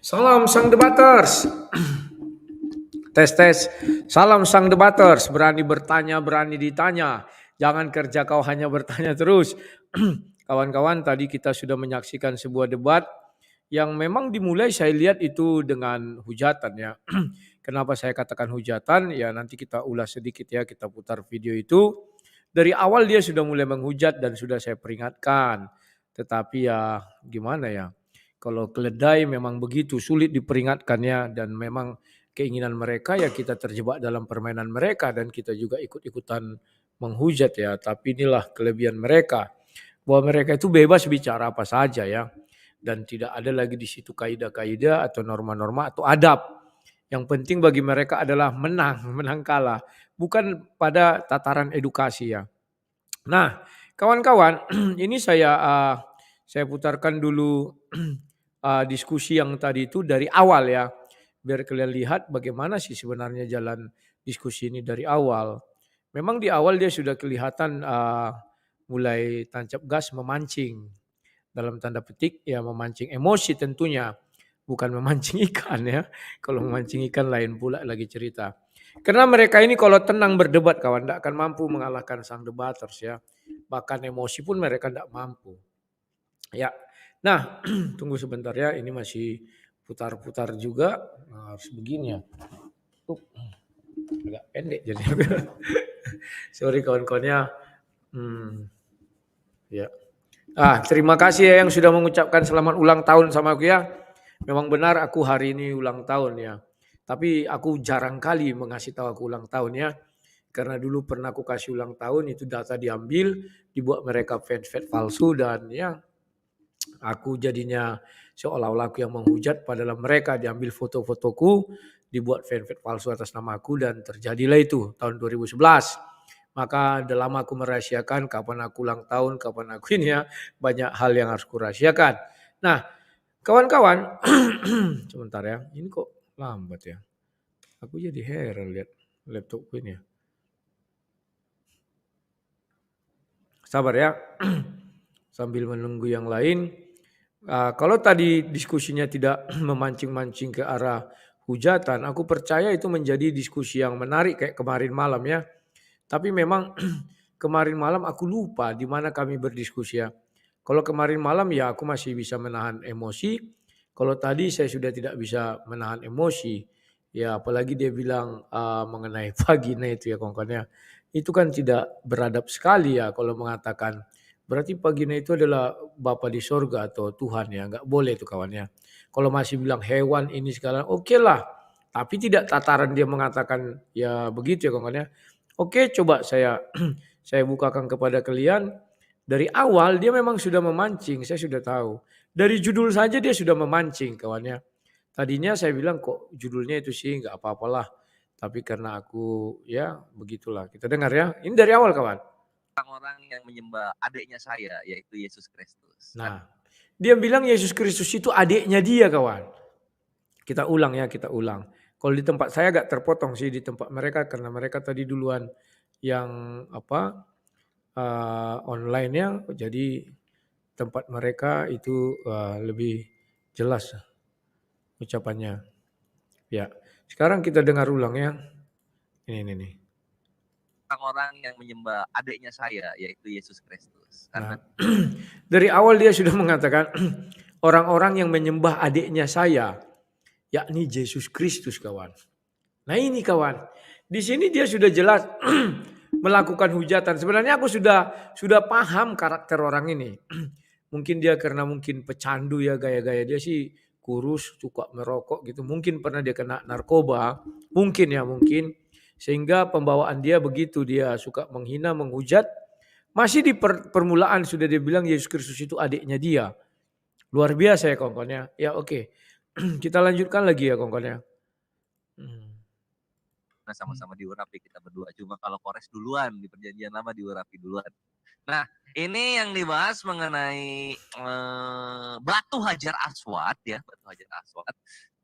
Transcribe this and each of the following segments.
Salam sang debaters. Tes tes. Salam sang debaters. Berani bertanya, berani ditanya. Jangan kerja kau hanya bertanya terus. Kawan-kawan, tadi kita sudah menyaksikan sebuah debat yang memang dimulai saya lihat itu dengan hujatan ya. Kenapa saya katakan hujatan? Ya nanti kita ulas sedikit ya, kita putar video itu. Dari awal dia sudah mulai menghujat dan sudah saya peringatkan. Tetapi ya gimana ya? Kalau keledai memang begitu sulit diperingatkannya dan memang keinginan mereka ya kita terjebak dalam permainan mereka dan kita juga ikut-ikutan menghujat ya. Tapi inilah kelebihan mereka bahwa mereka itu bebas bicara apa saja ya dan tidak ada lagi di situ kaidah-kaidah atau norma-norma atau adab. Yang penting bagi mereka adalah menang, menang kalah, bukan pada tataran edukasi ya. Nah, kawan-kawan, ini saya putarkan dulu diskusi yang tadi itu dari awal ya, biar kalian lihat bagaimana sih sebenarnya jalan diskusi ini dari awal. Memang di awal dia sudah kelihatan mulai tancap gas memancing, dalam tanda petik ya memancing emosi tentunya, bukan memancing ikan ya. Kalau memancing ikan lain pula lagi cerita. Karena mereka ini kalau tenang berdebat kawan, tidak akan mampu mengalahkan sang debaters ya. Bahkan emosi pun mereka tidak mampu. Ya, nah tunggu sebentar ya, ini masih putar-putar juga. Nah, harus begini ya. Agak pendek jadi. Sorry kawan-kawannya. Ya. Terima kasih ya yang sudah mengucapkan selamat ulang tahun sama aku ya. Memang benar aku hari ini ulang tahun ya. Tapi aku jarang kali mengasih tahu aku ulang tahun ya. Karena dulu pernah aku kasih ulang tahun itu data diambil, dibuat mereka fake palsu dan ya aku jadinya seolah-olah aku yang menghujat padahal mereka diambil foto-fotoku, dibuat fanpage palsu atas nama aku dan terjadilah itu tahun 2011. Maka udah lama aku merahasiakan kapan aku ulang tahun, kapan aku ini ya, banyak hal yang harus kurahasiakan. Nah, kawan-kawan, sebentar ya, ini kok lambat ya. Aku jadi heran lihat laptopku ini ya. Sabar ya, sambil menunggu yang lain. Kalau tadi diskusinya tidak memancing-mancing ke arah hujatan, aku percaya itu menjadi diskusi yang menarik kayak kemarin malam ya. Tapi memang kemarin malam aku lupa di mana kami berdiskusi ya. Kalau kemarin malam ya aku masih bisa menahan emosi. Kalau tadi saya sudah tidak bisa menahan emosi. Ya apalagi dia bilang mengenai vagina itu ya kawan-kawan ya. Itu kan tidak beradab sekali ya kalau mengatakan berarti vagina itu adalah Bapa di sorga atau Tuhan ya. Nggak boleh itu kawannya. Kalau masih bilang hewan ini segala oke lah. Tapi tidak tataran dia mengatakan ya begitu ya kawan-kawan ya. Oke, coba saya saya bukakan kepada kalian. Dari awal dia memang sudah memancing, saya sudah tahu. Dari judul saja dia sudah memancing kawannya. Tadinya saya bilang kok judulnya itu sih nggak apa-apalah. Tapi karena aku ya begitulah. Kita dengar ya. Ini dari awal kawan. Orang-orang yang menyembah adiknya saya, yaitu Yesus Kristus. Nah, dia bilang Yesus Kristus itu adiknya dia kawan. Kita ulang ya, kita ulang. Kalau di tempat saya agak terpotong sih di tempat mereka karena mereka tadi duluan yang apa online-nya jadi tempat mereka itu lebih jelas ucapannya. Ya, sekarang kita dengar ulang ya. Ini nih. Orang-orang yang menyembah adiknya saya, yaitu Yesus Kristus. Nah, dari awal dia sudah mengatakan orang-orang yang menyembah adiknya saya, yakni Yesus Kristus kawan. Nah ini kawan, di sini dia sudah jelas melakukan hujatan. Sebenarnya aku sudah paham karakter orang ini. Mungkin dia karena mungkin pecandu ya gaya-gaya dia sih kurus, suka merokok gitu. Mungkin pernah dia kena narkoba, mungkin ya mungkin. Sehingga pembawaan dia begitu, dia suka menghina, menghujat. Masih di permulaan sudah dia bilang Yesus Kristus itu adiknya dia. Luar biasa ya kawan-kawan ya. Ya oke. Kita lanjutkan lagi ya kawan-kawan ya. Nah, sama-sama diurapi kita berdua. Cuma kalau Kores duluan, di perjanjian lama diurapi duluan. Nah, ini yang dibahas mengenai batu Hajar Aswad ya, batu Hajar Aswad.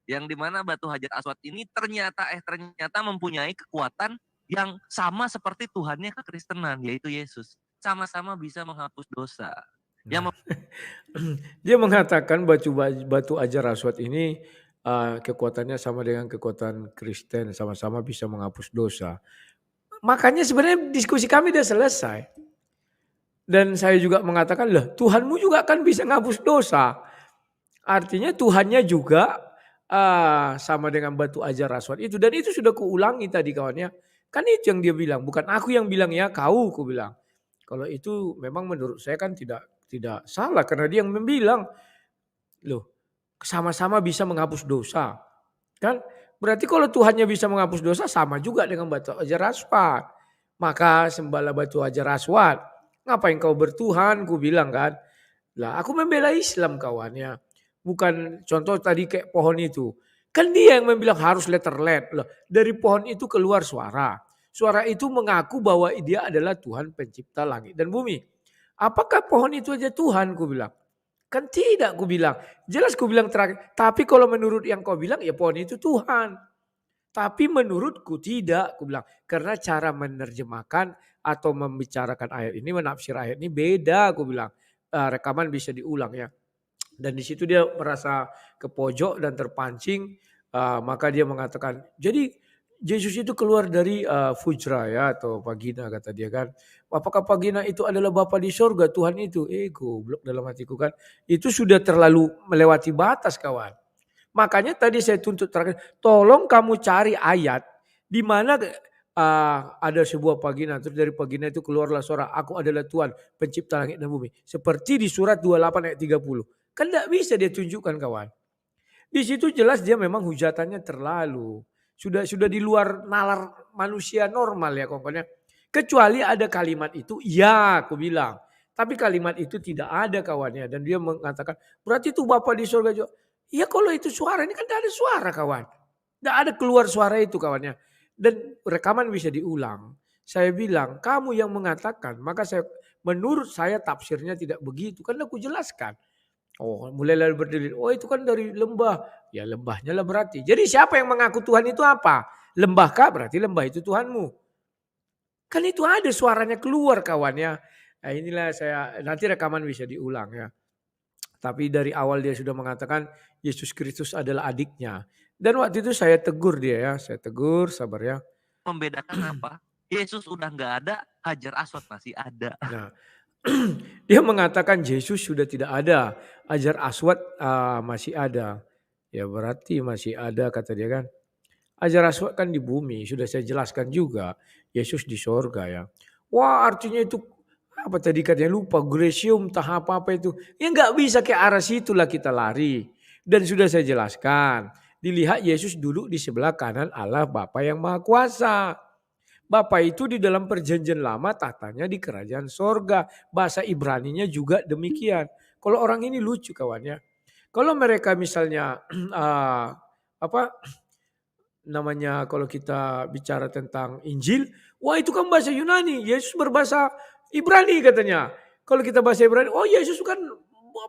Yang dimana batu Hajar Aswad ini ternyata mempunyai kekuatan yang sama seperti Tuhannya kekristenan, yaitu Yesus. Sama-sama bisa menghapus dosa. Nah, dia mengatakan batu Hajar Aswad ini kekuatannya sama dengan kekuatan Kristen, sama-sama bisa menghapus dosa. Makanya sebenarnya diskusi kami udah selesai. Dan saya juga mengatakan, "Lah, Tuhanmu juga kan bisa ngapus dosa." Artinya Tuhannya juga sama dengan batu ajar aswad itu, dan itu sudah kuulangi tadi kawannya. Kan itu yang dia bilang, bukan aku yang bilang ya, kau kubilang. Kalau itu memang menurut saya kan tidak salah karena dia yang membilang, loh, sama-sama bisa menghapus dosa. Kan berarti kalau Tuhannya bisa menghapus dosa sama juga dengan batu ajar aswad. Maka sembahlah batu ajar aswad. Ngapain kau bertuhan? Ku bilang kan. Lah aku membela Islam kawannya. Bukan contoh tadi kayak pohon itu. Kan dia yang membilang harus letterlet. Loh, dari pohon itu keluar suara. Suara itu mengaku bahwa dia adalah Tuhan pencipta langit dan bumi. Apakah pohon itu aja Tuhan? Ku bilang. Kan tidak ku bilang. Jelas ku bilang terakhir. Tapi kalau menurut yang kau bilang ya pohon itu Tuhan. Tapi menurutku tidak, ku bilang. Karena cara menerjemahkan atau membicarakan ayat ini, menafsir ayat ini beda, ku bilang. Rekaman bisa diulang ya. Dan di situ dia merasa ke pojok dan terpancing, maka dia mengatakan, jadi Yesus itu keluar dari Fujra ya atau vagina kata dia kan. Apakah vagina itu adalah Bapa di sorga Tuhan itu? Goblok dalam hatiku kan. Itu sudah terlalu melewati batas kawan. Makanya tadi saya tuntut terakhir, tolong kamu cari ayat di mana ada sebuah vagina, terus dari vagina itu keluarlah suara, aku adalah Tuhan pencipta langit dan bumi. Seperti di surat 28 ayat 30. Kan tidak bisa dia tunjukkan kawan. Di situ jelas dia memang hujatannya terlalu. Sudah di luar nalar manusia normal ya pokoknya. Kecuali ada kalimat itu, ya aku bilang. Tapi kalimat itu tidak ada kawannya. Dan dia mengatakan, berarti itu Bapak di surga juga. Ya kalau itu suara, ini kan tidak ada suara kawan. Tidak ada keluar suara itu kawannya. Dan rekaman bisa diulang. Saya bilang, kamu yang mengatakan, maka menurut saya tafsirnya tidak begitu. Karena aku jelaskan. Oh, mulailah berdalil. Oh, itu kan dari lembah. Ya lembahnya lah berarti. Jadi siapa yang mengaku Tuhan itu apa? Lembahkah? Berarti lembah itu Tuhanmu. Kan itu ada suaranya keluar kawannya. Nah, inilah saya nanti rekaman bisa diulang ya. Tapi dari awal dia sudah mengatakan Yesus Kristus adalah adiknya. Dan waktu itu saya tegur dia ya. Saya tegur, sabar ya. Membedakan apa? Yesus udah nggak ada, Hajar Aswad masih ada. Nah, dia mengatakan Yesus sudah tidak ada, Hajar Aswad masih ada. Ya berarti masih ada kata dia kan. Hajar Aswad kan di bumi, sudah saya jelaskan juga. Yesus di sorga ya. Wah artinya itu apa tadi katanya lupa, Grecium tahap apa itu. Ya nggak bisa ke arah situlah kita lari. Dan sudah saya jelaskan. Dilihat Yesus duduk di sebelah kanan Allah Bapa yang Maha Kuasa. Bapa itu di dalam perjanjian lama tahtanya di kerajaan sorga. Bahasa Ibraninya juga demikian. Kalau orang ini lucu kawannya. Kalau mereka misalnya apa namanya kalau kita bicara tentang Injil, wah itu kan bahasa Yunani. Yesus berbahasa Ibrani katanya. Kalau kita bahasa Ibrani, oh Yesus kan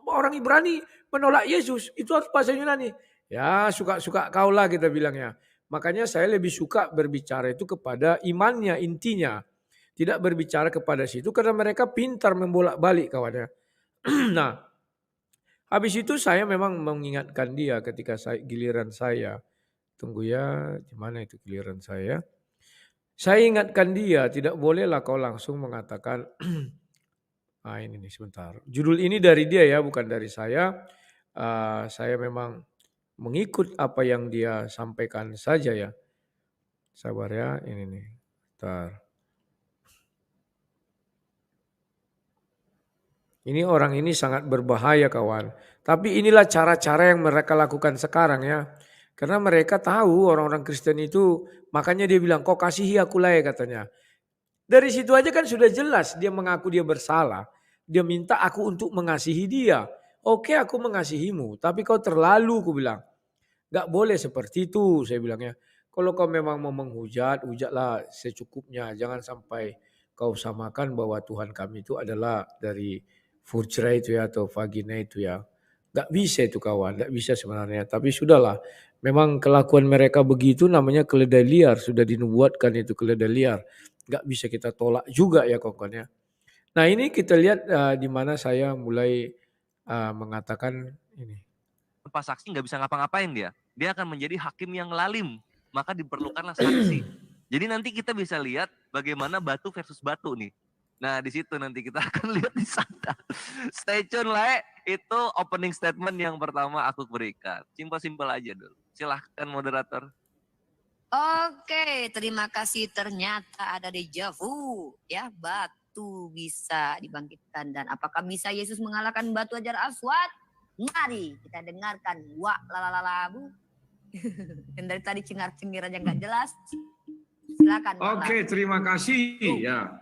orang Ibrani menolak Yesus. Itu harus bahasa Yunani. Ya suka-suka kaulah kita bilangnya. Makanya saya lebih suka berbicara itu kepada imannya, intinya. Tidak berbicara kepada situ karena mereka pintar membolak-balik kawannya. Nah, habis itu saya memang mengingatkan dia ketika giliran saya. Tunggu ya, di mana itu giliran saya? Saya ingatkan dia, tidak bolehlah kau langsung mengatakan, ini nih sebentar. Judul ini dari dia ya, bukan dari saya. Saya memang mengikut apa yang dia sampaikan saja ya. Sabar ya, ini nih. Bentar. Ini orang ini sangat berbahaya kawan. Tapi inilah cara-cara yang mereka lakukan sekarang ya. Karena mereka tahu orang-orang Kristen itu, makanya dia bilang, kau kasihi aku lah ya katanya. Dari situ aja kan sudah jelas dia mengaku dia bersalah. Dia minta aku untuk mengasihi dia. Oke aku mengasihimu, tapi kau terlalu aku bilang. Gak boleh seperti itu saya bilangnya. Kalau kau memang mau menghujat, hujatlah secukupnya. Jangan sampai kau samakan bahwa Tuhan kami itu adalah dari furcra itu ya atau vagina itu ya. Gak bisa itu kawan, gak bisa sebenarnya. Tapi sudahlah, memang kelakuan mereka begitu namanya keledai liar. Sudah dinubuatkan itu keledai liar. Gak bisa kita tolak juga ya kawan ya. Nah ini kita lihat di mana saya mulai mengatakan ini. Pas saksi nggak bisa ngapa-ngapain dia. dia akan menjadi hakim yang lalim, maka diperlukanlah saksi. Jadi nanti kita bisa lihat bagaimana batu versus batu nih. Nah di situ nanti kita akan lihat di sana. Stay tune lah, itu opening statement yang pertama aku berikan. Simpel-simpel aja dulu. Silahkan moderator. Oke, terima kasih. Ternyata ada deja vu, ya, batu bisa dibangkitkan. Dan apakah bisa Yesus mengalahkan batu Hajar Aswad? Mari kita dengarkan. Wah, lalalalabu. Dan dari tadi cengar-cengir aja nggak jelas. Silakan. Oke, terima kasih. Ya,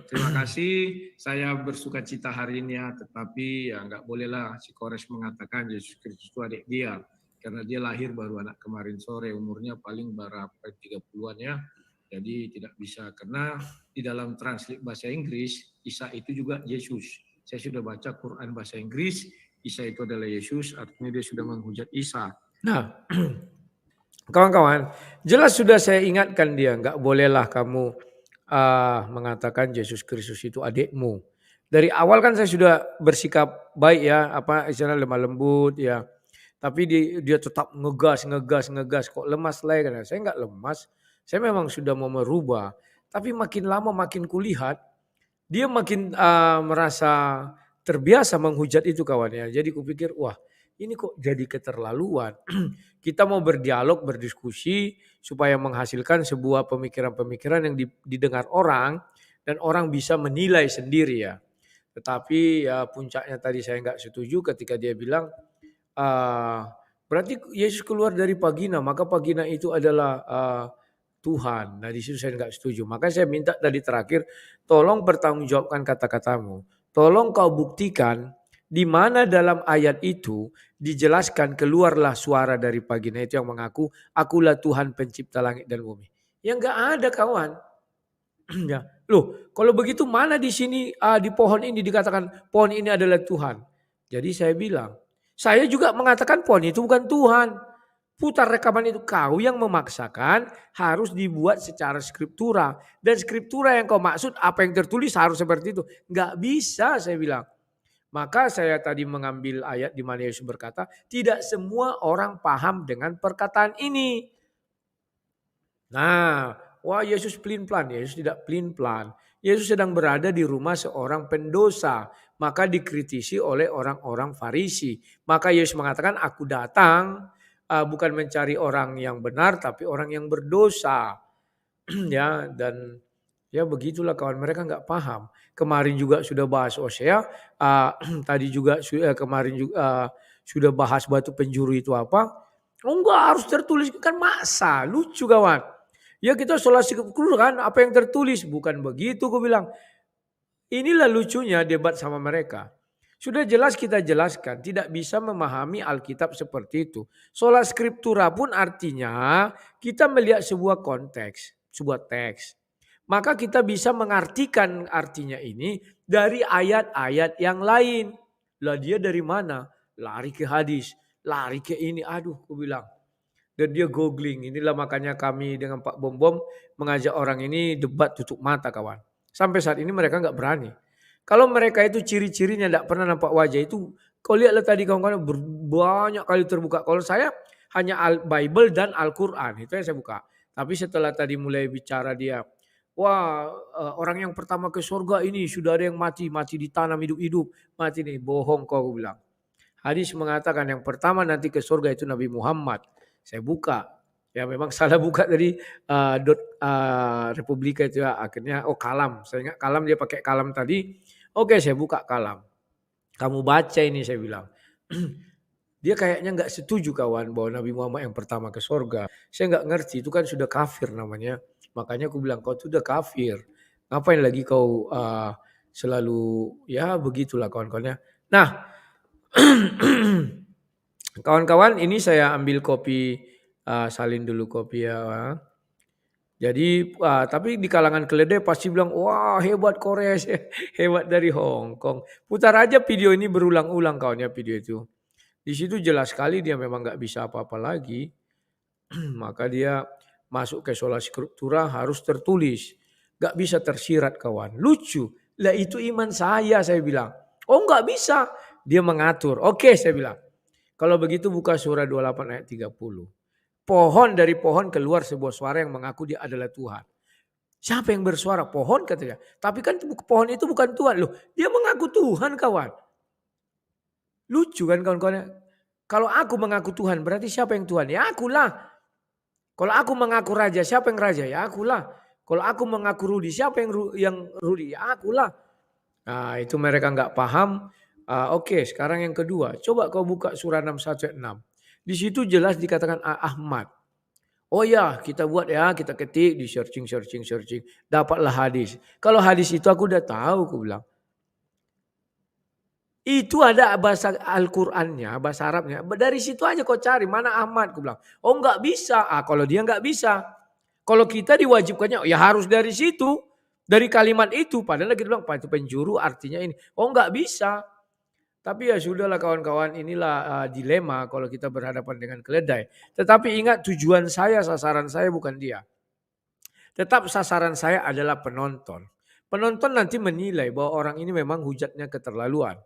terima kasih. Saya bersuka cita hari ini ya, tetapi ya nggak bolehlah si Kores mengatakan Yesus Kristus itu adik dia. Karena dia lahir baru anak kemarin sore, umurnya paling berapa 30-an ya. Jadi tidak bisa, karena di dalam translate bahasa Inggris, Isa itu juga Yesus. Saya sudah baca Quran bahasa Inggris, Isa itu adalah Yesus, artinya dia sudah menghujat Isa. Nah, kawan-kawan, jelas sudah saya ingatkan dia, nggak bolehlah kamu mengatakan Yesus Kristus itu adikmu. Dari awal kan saya sudah bersikap baik ya, apa istilahnya lemah lembut ya. Tapi dia tetap ngegas. Kok lemas lah kan? Saya nggak lemas. Saya memang sudah mau merubah. Tapi makin lama makin kulihat, dia makin merasa terbiasa menghujat itu kawannya. Jadi kupikir, wah ini kok jadi keterlaluan. Kita mau berdialog, berdiskusi supaya menghasilkan sebuah pemikiran-pemikiran yang didengar orang dan orang bisa menilai sendiri ya. Tetapi ya puncaknya tadi saya nggak setuju ketika dia bilang, berarti Yesus keluar dari Pagina, maka Pagina itu adalah Tuhan. Nah di situ saya nggak setuju. Maka saya minta tadi terakhir, tolong pertanggungjawabkan kata-katamu. Tolong kau buktikan di mana dalam ayat itu dijelaskan keluarlah suara dari Pagina itu yang mengaku akulah Tuhan pencipta langit dan bumi. Ya nggak ada kawan. Ya, loh kalau begitu mana di sini di pohon ini dikatakan pohon ini adalah Tuhan. Jadi saya bilang, saya juga mengatakan pohon itu bukan Tuhan. Putar rekaman itu kau yang memaksakan harus dibuat secara skriptura. Dan skriptura yang kau maksud apa yang tertulis harus seperti itu. Nggak bisa saya bilang. Maka saya tadi mengambil ayat di mana Yesus berkata, tidak semua orang paham dengan perkataan ini. Nah, wah Yesus pelin-pelan. Yesus tidak pelin-pelan. Yesus sedang berada di rumah seorang pendosa. Maka dikritisi oleh orang-orang Farisi. Maka Yesus mengatakan, aku datang bukan mencari orang yang benar, tapi orang yang berdosa. Ya, dan ya begitulah kawan, mereka nggak paham. Kemarin juga sudah bahas Hosea, tadi juga kemarin juga sudah bahas batu penjuru itu apa. Oh enggak harus tertulis, kan masa lucu kawan. Ya kita sholat syukur kan apa yang tertulis, bukan begitu gue bilang. Inilah lucunya debat sama mereka. Sudah jelas kita jelaskan, tidak bisa memahami Alkitab seperti itu. Sola scriptura pun artinya kita melihat sebuah konteks, sebuah teks. Maka kita bisa mengartikan artinya ini dari ayat-ayat yang lain. Lah dia dari mana? Lari ke hadis, lari ke ini. Aduh, aku bilang. Dan dia googling. Inilah makanya kami dengan Pak Bom Bom mengajak orang ini debat tutup mata kawan. Sampai saat ini mereka nggak berani. Kalau mereka itu ciri-cirinya tidak pernah nampak wajah itu, kau lihatlah tadi kawan-kawan banyak kali terbuka. Kalau saya hanya Bible dan Al-Quran, itu yang saya buka. Tapi setelah tadi mulai bicara dia, wah orang yang pertama ke surga ini sudah ada yang mati ditanam hidup-hidup, mati nih, bohong kau bilang. Hadis mengatakan yang pertama nanti ke surga itu Nabi Muhammad. Saya buka. Ya memang salah buka dari Republika itu ya. Akhirnya kalam. Saya ingat kalam, dia pakai kalam tadi. Oke saya buka kalam. Kamu baca ini saya bilang. Dia kayaknya nggak setuju kawan bahwa Nabi Muhammad yang pertama ke surga. Saya nggak ngerti itu kan sudah kafir namanya. Makanya aku bilang kau sudah kafir. Ngapain lagi kau selalu ya begitulah kawan-kawannya. Nah kawan-kawan ini saya ambil kopi. Salin dulu kopi ya. Jadi tapi di kalangan keledai pasti bilang wah hebat Korea, hebat dari Hong Kong. Putar aja video ini berulang-ulang kawan ya video itu. Di situ jelas sekali dia memang nggak bisa apa-apa lagi. Maka dia masuk ke sola scriptura harus tertulis. Nggak bisa tersirat kawan. Lucu. Lah itu iman saya bilang. Oh nggak bisa. Dia mengatur. Oke saya bilang. Kalau begitu buka surah 28 ayat 30. Pohon dari pohon keluar sebuah suara yang mengaku dia adalah Tuhan. Siapa yang bersuara? Pohon katanya. Tapi kan pohon itu bukan Tuhan. Loh, dia mengaku Tuhan kawan. Lucu kan kawan-kawan? Kalau aku mengaku Tuhan berarti siapa yang Tuhan? Ya akulah. Kalau aku mengaku raja, siapa yang raja? Ya akulah. Kalau aku mengaku Rudi, siapa yang Rudi? Ya akulah. Nah, itu mereka nggak paham. Oke, sekarang yang kedua. Coba kau buka surah 61 ayat 6. Di situ jelas dikatakan Ahmad. Oh ya, kita buat ya, kita ketik di searching. Dapatlah hadis. Kalau hadis itu aku udah tahu, aku bilang. Itu ada bahasa Al-Qur'annya, bahasa Arabnya. Dari situ aja kau cari, mana Ahmad, aku bilang. Oh nggak bisa, kalau dia nggak bisa. Kalau kita diwajibkannya, ya harus dari situ. Dari kalimat itu, padahal kita bilang, Pak itu penjuru artinya ini. Oh nggak bisa. Tapi ya sudahlah kawan-kawan, inilah dilema kalau kita berhadapan dengan keledai. Tetapi ingat tujuan saya, sasaran saya bukan dia. Tetap sasaran saya adalah penonton. Penonton nanti menilai bahwa orang ini memang hujatnya keterlaluan.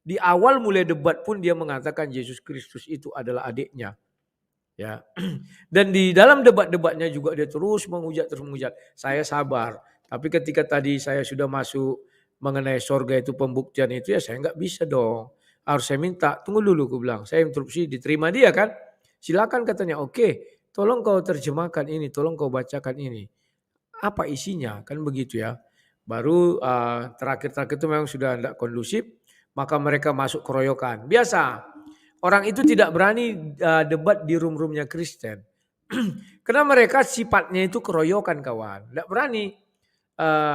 Di awal mulai debat pun dia mengatakan Yesus Kristus itu adalah adiknya. Ya. Dan di dalam debat-debatnya juga dia terus menghujat. Saya sabar. Tapi ketika tadi saya sudah masuk mengenai sorga itu pembuktian itu ya saya nggak bisa dong. Harus saya minta, tunggu dulu aku bilang. Saya interupsi, diterima dia kan. Silakan katanya, oke tolong kau terjemahkan ini, tolong kau bacakan ini. Apa isinya? Kan begitu ya. Baru terakhir-terakhir itu memang sudah tidak kondusif. Maka mereka masuk keroyokan. Biasa. Orang itu tidak berani debat di room-roomnya Kristen. Karena mereka sifatnya itu keroyokan kawan. Tidak berani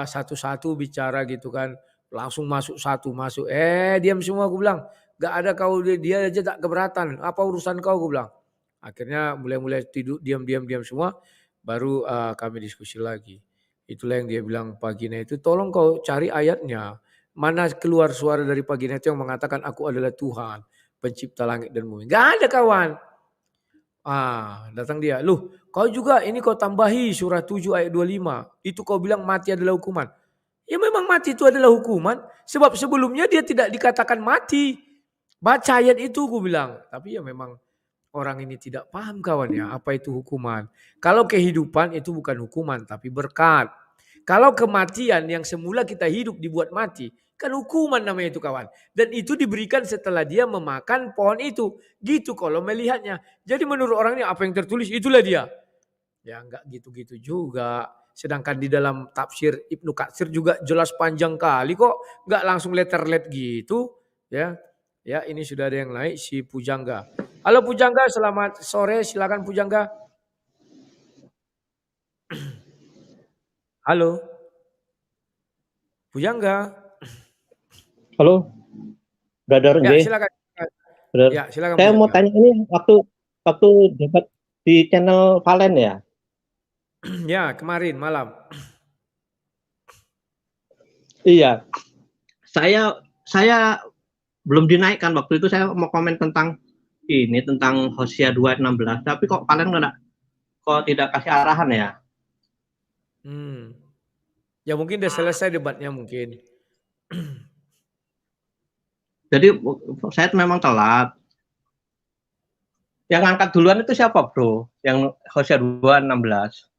satu-satu bicara gitu kan. Langsung masuk satu, masuk. Diam semua aku bilang. Gak ada kau, dia aja tak keberatan. Apa urusan kau aku bilang. Akhirnya mulai tidur diam semua. Baru kami diskusi lagi. Itulah yang dia bilang paginya itu. Tolong kau cari ayatnya. Mana keluar suara dari paginya itu yang mengatakan aku adalah Tuhan. Pencipta langit dan bumi. Gak ada kawan. Datang dia. Loh, kau juga ini kau tambahi surah 7 ayat 25. Itu kau bilang mati adalah hukuman. Ya memang mati itu adalah hukuman. Sebab sebelumnya dia tidak dikatakan mati. Baca ayat itu aku bilang. Tapi ya memang orang ini tidak paham kawan ya. Apa itu hukuman. Kalau kehidupan itu bukan hukuman tapi berkat. Kalau kematian yang semula kita hidup dibuat mati. Kan hukuman namanya itu kawan. Dan itu diberikan setelah dia memakan pohon itu. Gitu kalau melihatnya. Jadi menurut orang ini apa yang tertulis itulah dia. Ya enggak gitu-gitu juga. Sedangkan di dalam tafsir Ibnu Katsir juga jelas panjang kali kok. Enggak langsung letter-let gitu. Ya, ya ini sudah ada yang naik si Pujangga. Halo Pujangga, selamat sore. Silakan Pujangga. Halo. Pujangga. Halo, Brother Ya, J. silakan. Brother. Ya, silakan Saya mau Pujangga. tanya ini waktu debat di channel Valen ya. Ya, kemarin malam. Iya. Saya belum dinaikkan waktu itu saya mau komen tentang ini tentang Hosea 2:16 tapi kok Valen kok tidak kasih arahan ya. Ya mungkin udah selesai debatnya mungkin. Jadi saya memang telat. Yang angkat duluan itu siapa, Bro? Yang Hosea 2:16.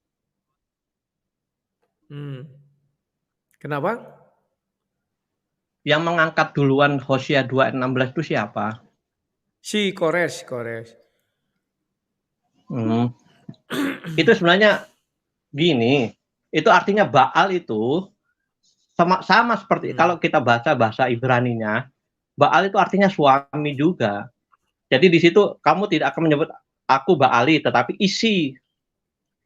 Kenapa? Yang mengangkat duluan Hosea 2:16 itu siapa? Si Kores. Itu sebenarnya gini, itu artinya Baal itu sama seperti kalau kita baca bahasa Ibraninya, Baal itu artinya suami juga. Jadi di situ kamu tidak akan menyebut aku Baali, tetapi isi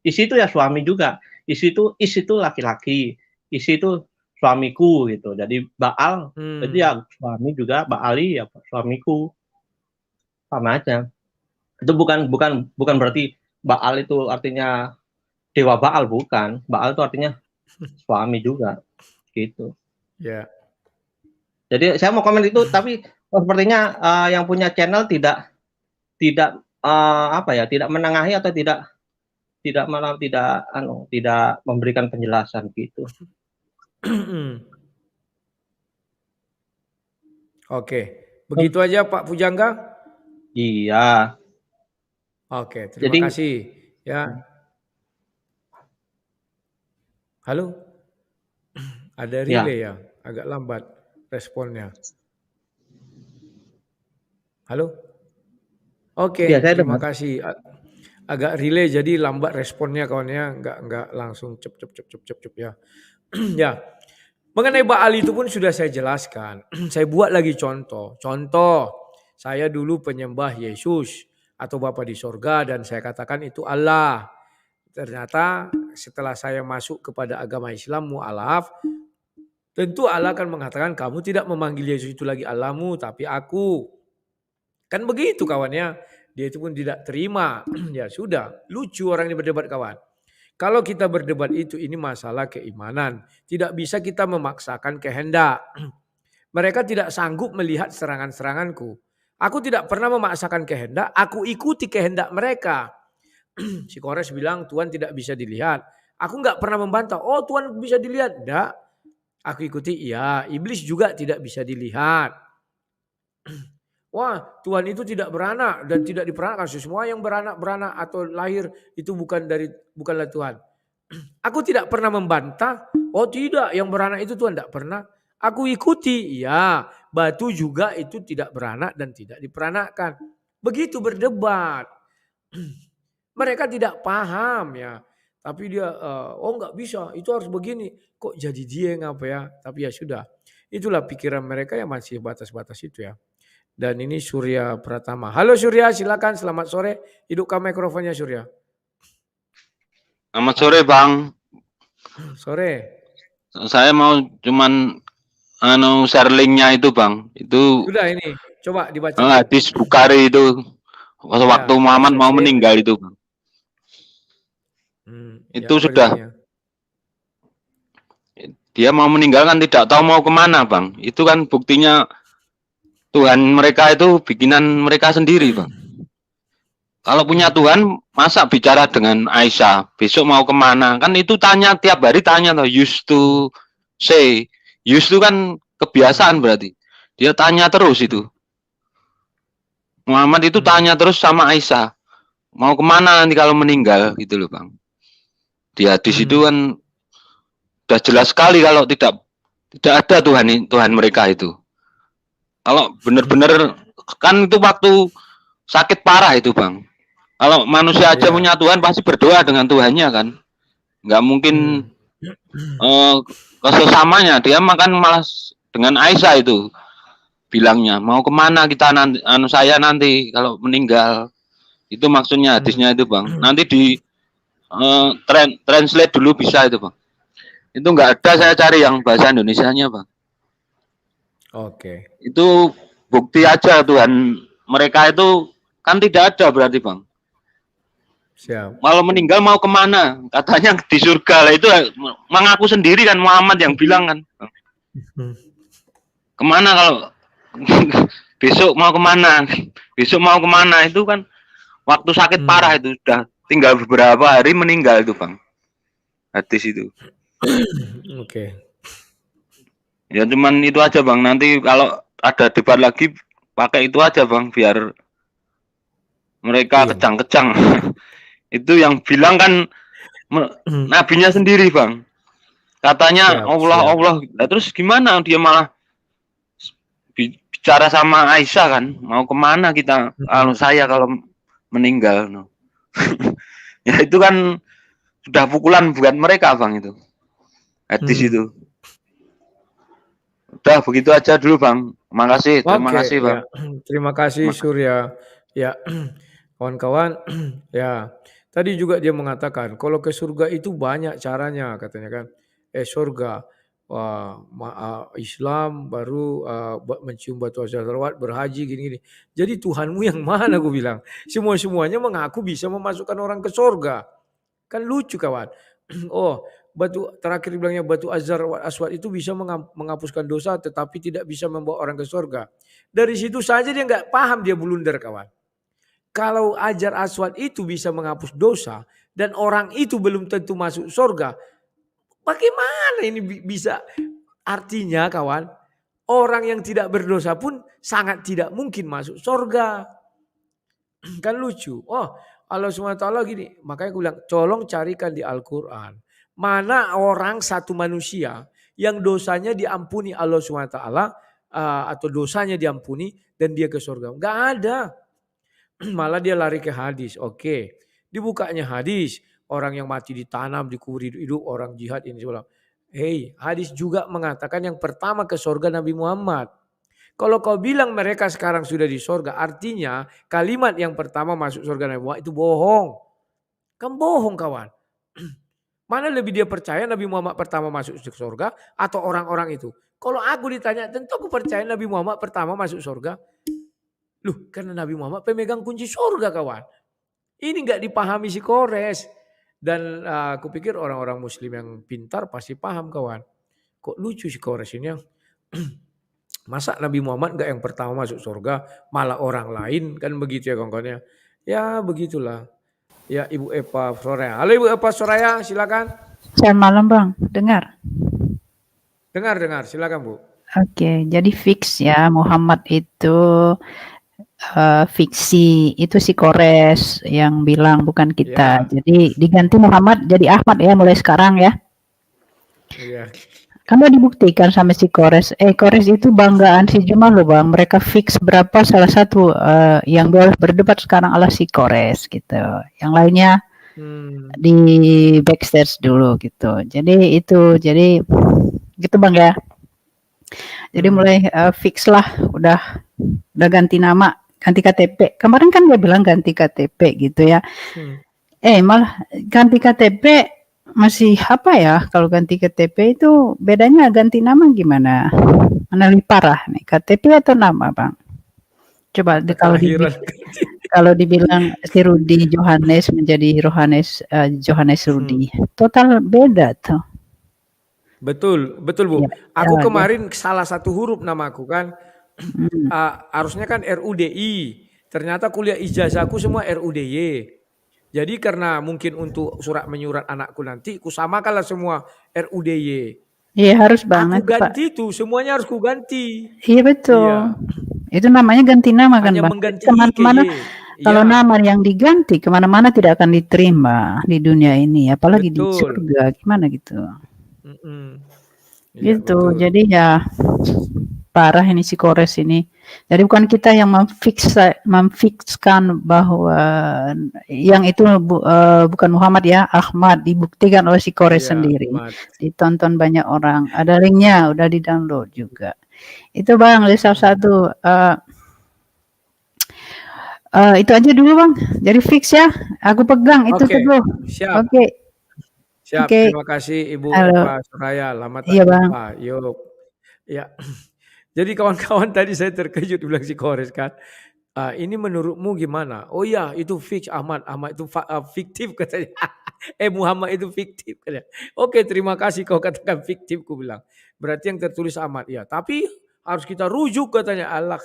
itu ya suami juga. Is itu laki-laki, isi itu suamiku gitu. Jadi Baal itu ya suami juga, Baali ya suamiku. Sama aja. Itu bukan berarti Baal itu artinya dewa Baal, bukan. Baal itu artinya suami juga gitu. Ya. Jadi saya mau komen itu tapi sepertinya yang punya channel tidak tidak menengahi atau tidak memberikan penjelasan gitu. Oke, begitu aja Pak Pujangga. Iya. Oke, terima Jadi kasih. Ya, halo, ada ya, relay ya, agak lambat responnya. Halo, ya oke, saya terima dengar. kasih. Agak relay jadi lambat responnya kawannya, nggak langsung cep cep cep cep cep cep ya. Ya, mengenai Baal itu pun sudah saya jelaskan. Saya buat lagi contoh. Contoh, saya dulu penyembah Yesus atau Bapa di sorga dan saya katakan itu Allah. Ternyata setelah saya masuk kepada agama Islam mu'alaf, tentu Allah akan mengatakan kamu tidak memanggil Yesus itu lagi Allahmu tapi aku. Kan begitu kawannya. Dia itu pun tidak terima. Ya sudah, lucu orang ini berdebat kawan. Kalau kita berdebat itu ini masalah keimanan. Tidak bisa kita memaksakan kehendak. Mereka tidak sanggup melihat serangan-seranganku. Aku tidak pernah memaksakan kehendak, aku ikuti kehendak mereka. Si Kores bilang Tuhan tidak bisa dilihat. Aku nggak pernah membantah, oh Tuhan bisa dilihat. Enggak, aku ikuti iya. Iblis juga tidak bisa dilihat. Wah, Tuhan itu tidak beranak dan tidak diperanakkan. Semua yang beranak atau lahir itu bukanlah Tuhan. Aku tidak pernah membantah. Oh tidak, yang beranak itu Tuhan tidak pernah. Aku ikuti. Ya, batu juga itu tidak beranak dan tidak diperanakkan. Begitu berdebat. Mereka tidak paham ya. Tapi dia, oh nggak bisa, itu harus begini. Kok jadi dia yang apa ya? Tapi ya sudah. Itulah pikiran mereka yang masih batas-batas itu ya. Dan ini Surya Pratama. Halo Surya, silakan selamat sore. Hidupkan mikrofonnya Surya. Selamat sore Bang, Sore. saya mau cuman share linknya itu Bang, itu Sudah ini, coba dibacakan. hadis Bukhari itu waktu Ya, Muhammad mau saya meninggal itu Bang. ya, Itu apa sudah, linknya? dia mau meninggal kan tidak tahu mau kemana Bang, itu kan buktinya Tuhan mereka itu bikinan mereka sendiri Bang. Kalau punya Tuhan, masa bicara dengan Aisyah, besok mau kemana? Kan itu tanya, tiap hari tanya tuh, used to say. Used to kan kebiasaan berarti. Dia tanya terus itu. Muhammad itu tanya terus sama Aisyah, mau kemana nanti kalau meninggal gitu loh Bang. Di hadis itu kan udah jelas sekali kalau tidak ada Tuhan mereka itu. Kalau benar-benar kan itu waktu sakit parah itu Bang. Kalau manusia aja punya Tuhan pasti berdoa dengan Tuhannya kan. Nggak mungkin kesesamanya. Dia makan malah dengan Aisyah itu bilangnya mau kemana kita nanti, saya nanti kalau meninggal. Itu maksudnya hadisnya itu Bang. Nanti di translate dulu bisa itu Bang. Itu nggak ada, saya cari yang bahasa Indonesianya Bang. Oke. Itu bukti aja Tuhan mereka itu kan tidak ada berarti Bang. Siap. Kalau meninggal mau kemana? Katanya di surga lah, itu mengaku sendiri kan Muhammad yang bilang kan. Kemana kalau besok mau kemana? Besok mau kemana? Itu kan waktu sakit parah itu sudah tinggal beberapa hari meninggal itu Bang. Hadis itu. Oke. Ya cuman itu aja Bang. Nanti kalau ada debat lagi pakai itu aja Bang biar mereka kejang-kejang. Itu yang bilang kan nabinya sendiri Bang. Katanya Allah. Nah, terus gimana dia malah bicara sama Aisyah kan? Mau kemana kita kalau saya kalau meninggal? No. Ya itu kan sudah pukulan buat mereka Bang itu. Hadis itu. Udah begitu aja dulu Bang. Makasih, terima kasih Bang. Ya. Terima kasih Surya. Ya, kawan-kawan, ya. Tadi juga dia mengatakan kalau ke surga itu banyak caranya katanya kan. Surga Islam baru mencium batu asyarat, berhaji gini-gini. Jadi Tuhanmu yang mana aku bilang. Semuanya mengaku bisa memasukkan orang ke surga. Kan lucu kawan. Oh, terakhir bilangnya batu aswad itu bisa menghapuskan dosa tetapi tidak bisa membawa orang ke surga. Dari situ saja dia nggak paham, dia blunder kawan. Kalau ajar aswad itu bisa menghapus dosa dan orang itu belum tentu masuk surga, bagaimana ini bisa? Artinya kawan, orang yang tidak berdosa pun sangat tidak mungkin masuk surga. Kan lucu. Oh, Allah SWT gini. Makanya gue bilang, tolong carikan di Al-Quran. Mana orang satu manusia yang dosanya diampuni Allah SWT atau dosanya diampuni dan dia ke surga. Enggak ada. Malah dia lari ke hadis. Oke. Dibukanya hadis. Orang yang mati ditanam, dikubur hidup, orang jihad ini. Hei, hadis juga mengatakan yang pertama ke surga Nabi Muhammad. Kalau kau bilang mereka sekarang sudah di surga, artinya kalimat yang pertama masuk surga Nabi Muhammad itu bohong. Kan bohong kawan. Mana lebih dia percaya Nabi Muhammad pertama masuk surga atau orang-orang itu? Kalau aku ditanya, tentu aku percaya Nabi Muhammad pertama masuk surga. Loh, karena Nabi Muhammad pemegang kunci surga kawan. Ini nggak dipahami si Kores. Dan aku pikir orang-orang muslim yang pintar pasti paham kawan. Kok lucu si Kores ini yang masa Nabi Muhammad nggak yang pertama masuk surga, malah orang lain kan begitu ya kawan-kawannya. Ya begitulah. Ya Ibu Eva Soraya. Halo Ibu Eva Soraya, silakan. Selamat malam Bang, dengar. Dengar, silakan Bu. Oke, jadi fix ya Muhammad itu fiksi, itu si Kores yang bilang bukan kita. Ya. Jadi diganti Muhammad jadi Ahmad ya mulai sekarang ya. Iya. Kalau dibuktikan sama si Kores, Kores itu banggaan si Jumal loh Bang. Mereka fix berapa salah satu yang boleh berdebat sekarang adalah si Kores gitu. Yang lainnya di backstage dulu gitu. Jadi gitu Bang ya. Jadi mulai fix lah, udah ganti nama, ganti KTP. Kemarin kan dia bilang ganti KTP gitu ya. Malah ganti KTP masih apa ya? Kalau ganti KTP itu bedanya ganti nama gimana? Mana lebih parah nih, KTP atau nama Bang? Coba kalau dibilang si Rudi Johannes menjadi Johannes Rudi, total beda tuh. Betul Bu. Ya, aku kemarin salah satu huruf namaku kan. Harusnya kan RUDI. Ternyata kuliah ijazahku semua RUDY. Jadi karena mungkin untuk surat menyurat anakku nanti, ku samakanlah semua RUDY. Iya harus banget. Aku ganti itu, semuanya harus ku ganti. Iya betul. Iya. Itu namanya ganti nama kan Bang. Kemana-mana kalau nama yang diganti kemana-mana tidak akan diterima di dunia ini, apalagi di surga. Gimana gitu? Ya, gitu. Betul. Jadi ya parah ini si Kores ini. Jadi bukan kita yang memfikskan bahwa yang itu bukan Muhammad ya, Ahmad, dibuktikan oleh si Kores sendiri. Ahmad. Ditonton banyak orang. Ada linknya, udah di-download juga. Itu Bang, salah satu itu aja dulu Bang. Jadi fix ya. Aku pegang itu dulu. Siap. Siap, terima kasih Ibu Eva Soraya. Lama tak jumpa. Yuk. Ya. Jadi kawan-kawan tadi saya terkejut bilang si Kores kan. Ini menurutmu gimana? Oh ya, itu fix Ahmad itu fiktif katanya. Muhammad itu fiktif katanya. Oke, terima kasih kau katakan fiktif, ku bilang. Berarti yang tertulis Ahmad ya. Tapi harus kita rujuk katanya. Allah,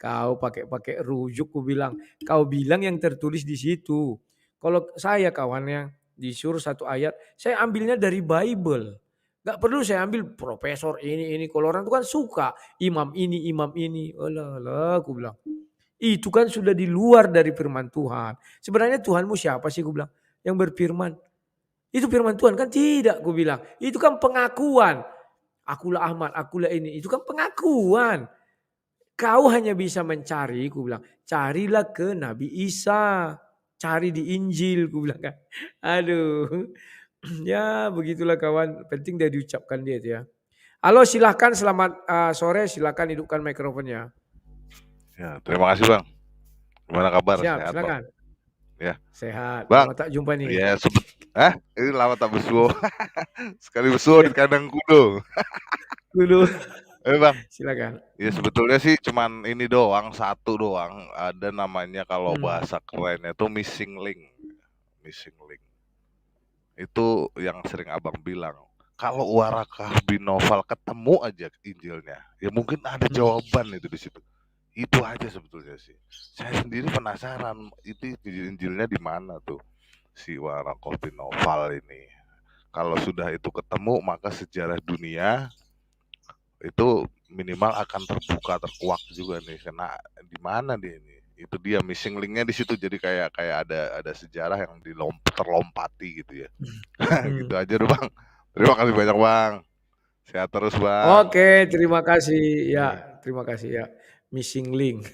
kau pakai rujuk, ku bilang. Kau bilang yang tertulis di situ. Kalau saya kawannya disuruh satu ayat, saya ambilnya dari Bible. Gak perlu saya ambil profesor ini. Kalau orang itu kan suka imam ini. Alah, aku bilang. Itu kan sudah di luar dari firman Tuhan. Sebenarnya Tuhanmu siapa sih, aku bilang. Yang berfirman. Itu firman Tuhan kan tidak, aku bilang. Itu kan pengakuan. Akulah Ahmad, akulah ini. Itu kan pengakuan. Kau hanya bisa mencari, aku bilang. Carilah ke Nabi Isa. Cari di Injil, aku bilang kan. Aduh. Ya begitulah kawan, penting dia diucapkan dia itu ya. Halo, silahkan, selamat sore, silahkan hidupkan mikrofonnya. Ya, terima kasih Bang. Gimana kabar? Siap, sehat, silakan. Bang? Ya. Sehat. Bang. Lama tak jumpa nih. Ya, ini lama tak bersuah. Sekali bersuah di kandang kudo. Bang. Silakan. Ya sebetulnya sih cuman ini doang, satu doang. Ada namanya kalau bahasa kerennya tuh missing link. Missing link. Itu yang sering Abang bilang. Kalau Warakah bin Naufal ketemu aja Injilnya, ya mungkin ada jawaban itu di situ. Itu aja sebetulnya sih. Saya sendiri penasaran itu Injilnya di mana tuh si Warakah bin Naufal ini. Kalau sudah itu ketemu, maka sejarah dunia itu minimal akan terbuka, terkuak juga nih. Karena di mana dia ini? Itu dia missing linknya di situ, jadi kayak ada sejarah yang terlompati gitu ya. Gitu aja dulu Bang. Terima kasih banyak Bang. Sehat terus Bang. Oke, terima kasih. Ya, Oke. terima kasih ya. Missing link.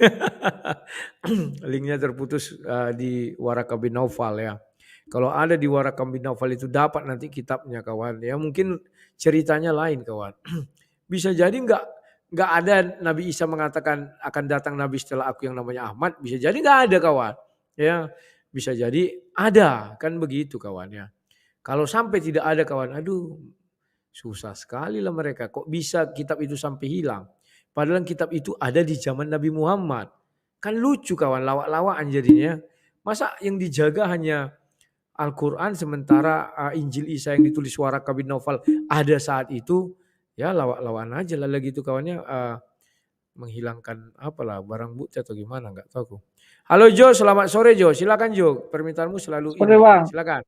Linknya terputus di Warakabi Novel ya. Kalau ada di Warakabi Novel itu dapat nanti kitabnya kawan. Ya mungkin ceritanya lain kawan. Bisa jadi nggak ada Nabi Isa mengatakan akan datang Nabi setelah aku yang namanya Ahmad. Bisa jadi nggak ada kawan. Ya, bisa jadi ada kan begitu kawan ya. Kalau sampai tidak ada kawan, aduh susah sekali lah mereka. Kok bisa kitab itu sampai hilang? Padahal kitab itu ada di zaman Nabi Muhammad. Kan lucu kawan, lawak-lawakan jadinya. Masa yang dijaga hanya Al-Quran sementara Injil Isa yang ditulis Waraka bin Naufal ada saat itu. Ya lawak-lawakan aja lah gitu kawannya. Menghilangkan apalah barang bukti atau gimana nggak tahu. Halo Jo, selamat sore Jo. Silakan Jo, permintaanmu selalu Sore, ini. Bang. Silakan.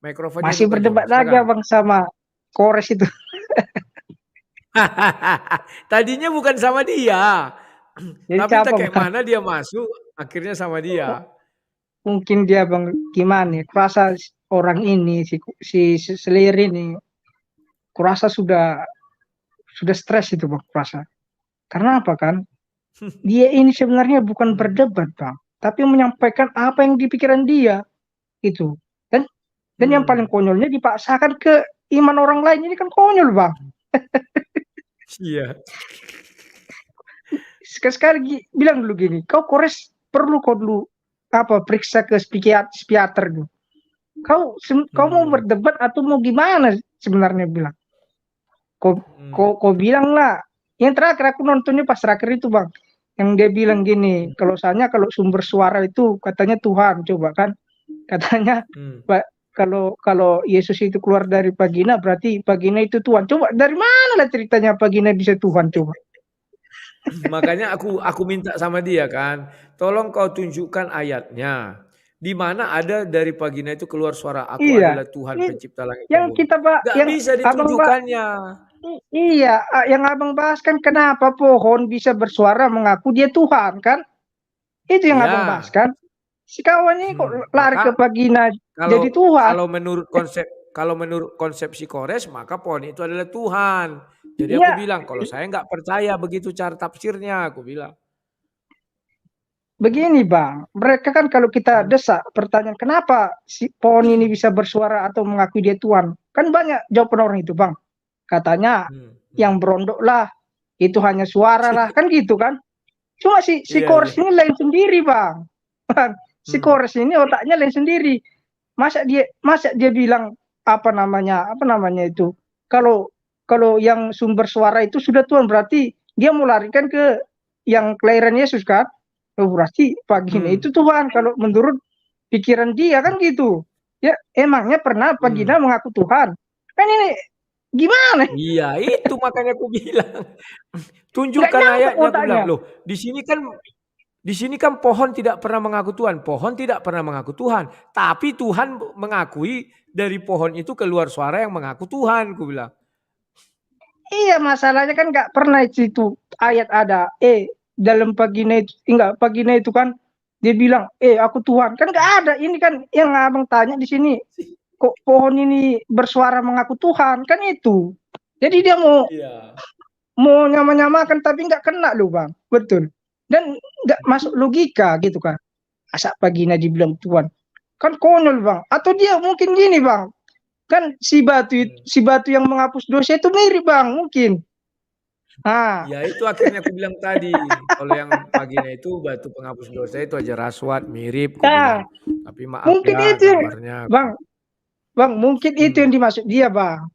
Mikrofonnya Masih buka, Jo. berdebat lagi Silakan. Abang sama Kores itu. Tadinya bukan sama dia. Jadi Tapi siapa, entah kayak Bang? mana dia masuk, akhirnya sama dia. Mungkin dia Bang gimana ya? Kurasa orang ini si Selir ini kurasa sudah stres itu Bang, kurasa. Karena apa kan? Dia ini sebenarnya bukan berdebat Bang, tapi menyampaikan apa yang di pikiran dia itu. Dan yang paling konyolnya dipaksakan ke iman orang lain, ini kan konyol Bang. Iya. Sekali bilang dulu gini, kau Kores perlu kau dulu periksa ke psikiater dulu. Kau mau berdebat atau mau gimana sebenarnya bilang. Kau bilang lah. Yang terakhir aku nontonnya pas terakhir itu Bang, yang dia bilang gini, kalau sumber suara itu katanya Tuhan, coba kan katanya kalau Yesus itu keluar dari vagina berarti vagina itu Tuhan. Coba dari mana lah ceritanya vagina bisa Tuhan coba. Makanya aku minta sama dia kan, tolong kau tunjukkan ayatnya. Di mana ada dari vagina itu keluar suara aku adalah Tuhan pencipta langit dan bumi. Gak bisa ditunjukkannya. Iya, yang Abang bahas kan kenapa pohon bisa bersuara mengaku dia Tuhan kan? Itu yang Abang bahas kan? Si kawan ini kok lari ke vagina jadi Tuhan. Kalau menurut konsepsi Kores maka pohon itu adalah Tuhan. Jadi aku bilang kalau saya nggak percaya begitu cara tafsirnya, aku bilang. Begini Bang, mereka kan kalau kita desak pertanyaan kenapa si pohon ini bisa bersuara atau mengakui dia Tuhan, kan banyak jawaban orang itu Bang. Katanya yang berondok lah, itu hanya suara lah, kan gitu kan. Cuma si Kores ini lain sendiri Bang. Si Kores ini otaknya lain sendiri. Masa dia bilang apa namanya itu kalau yang sumber suara itu sudah Tuhan, berarti dia mau larikan ke yang kelahiran Yesus kan. Berarti vagina itu Tuhan kalau menurut pikiran dia kan gitu. Ya emangnya pernah vagina mengaku Tuhan? Kan ini gimana? Iya, itu makanya aku bilang. Tunjukkan ayatnya, aku bilang. Loh, di sini kan pohon tidak pernah mengaku Tuhan. Pohon tidak pernah mengaku Tuhan. Tapi Tuhan mengakui dari pohon itu keluar suara yang mengaku Tuhan, aku bilang. Iya, masalahnya kan nggak pernah itu ayat ada. Dalam vagina itu kan dia bilang, aku Tuhan. Kan nggak ada. Ini kan yang Abang tanya di sini. Kok pohon ini bersuara mengaku Tuhan? Kan itu. Jadi dia mau nyamakan tapi nggak kena loh Bang. Betul. Dan nggak masuk logika gitu kan. Asa vagina dibilang Tuhan. Kan konyol Bang. Atau dia mungkin gini Bang. Kan si batu yang menghapus dosa itu mirip Bang mungkin. Nah, ya itu akhirnya aku bilang tadi. Kalau yang vagina itu batu penghapus dosa itu aja raswat mirip. Tapi maaf mungkin ya itu, gambarnya. Bang mungkin itu yang dimaksud dia Bang.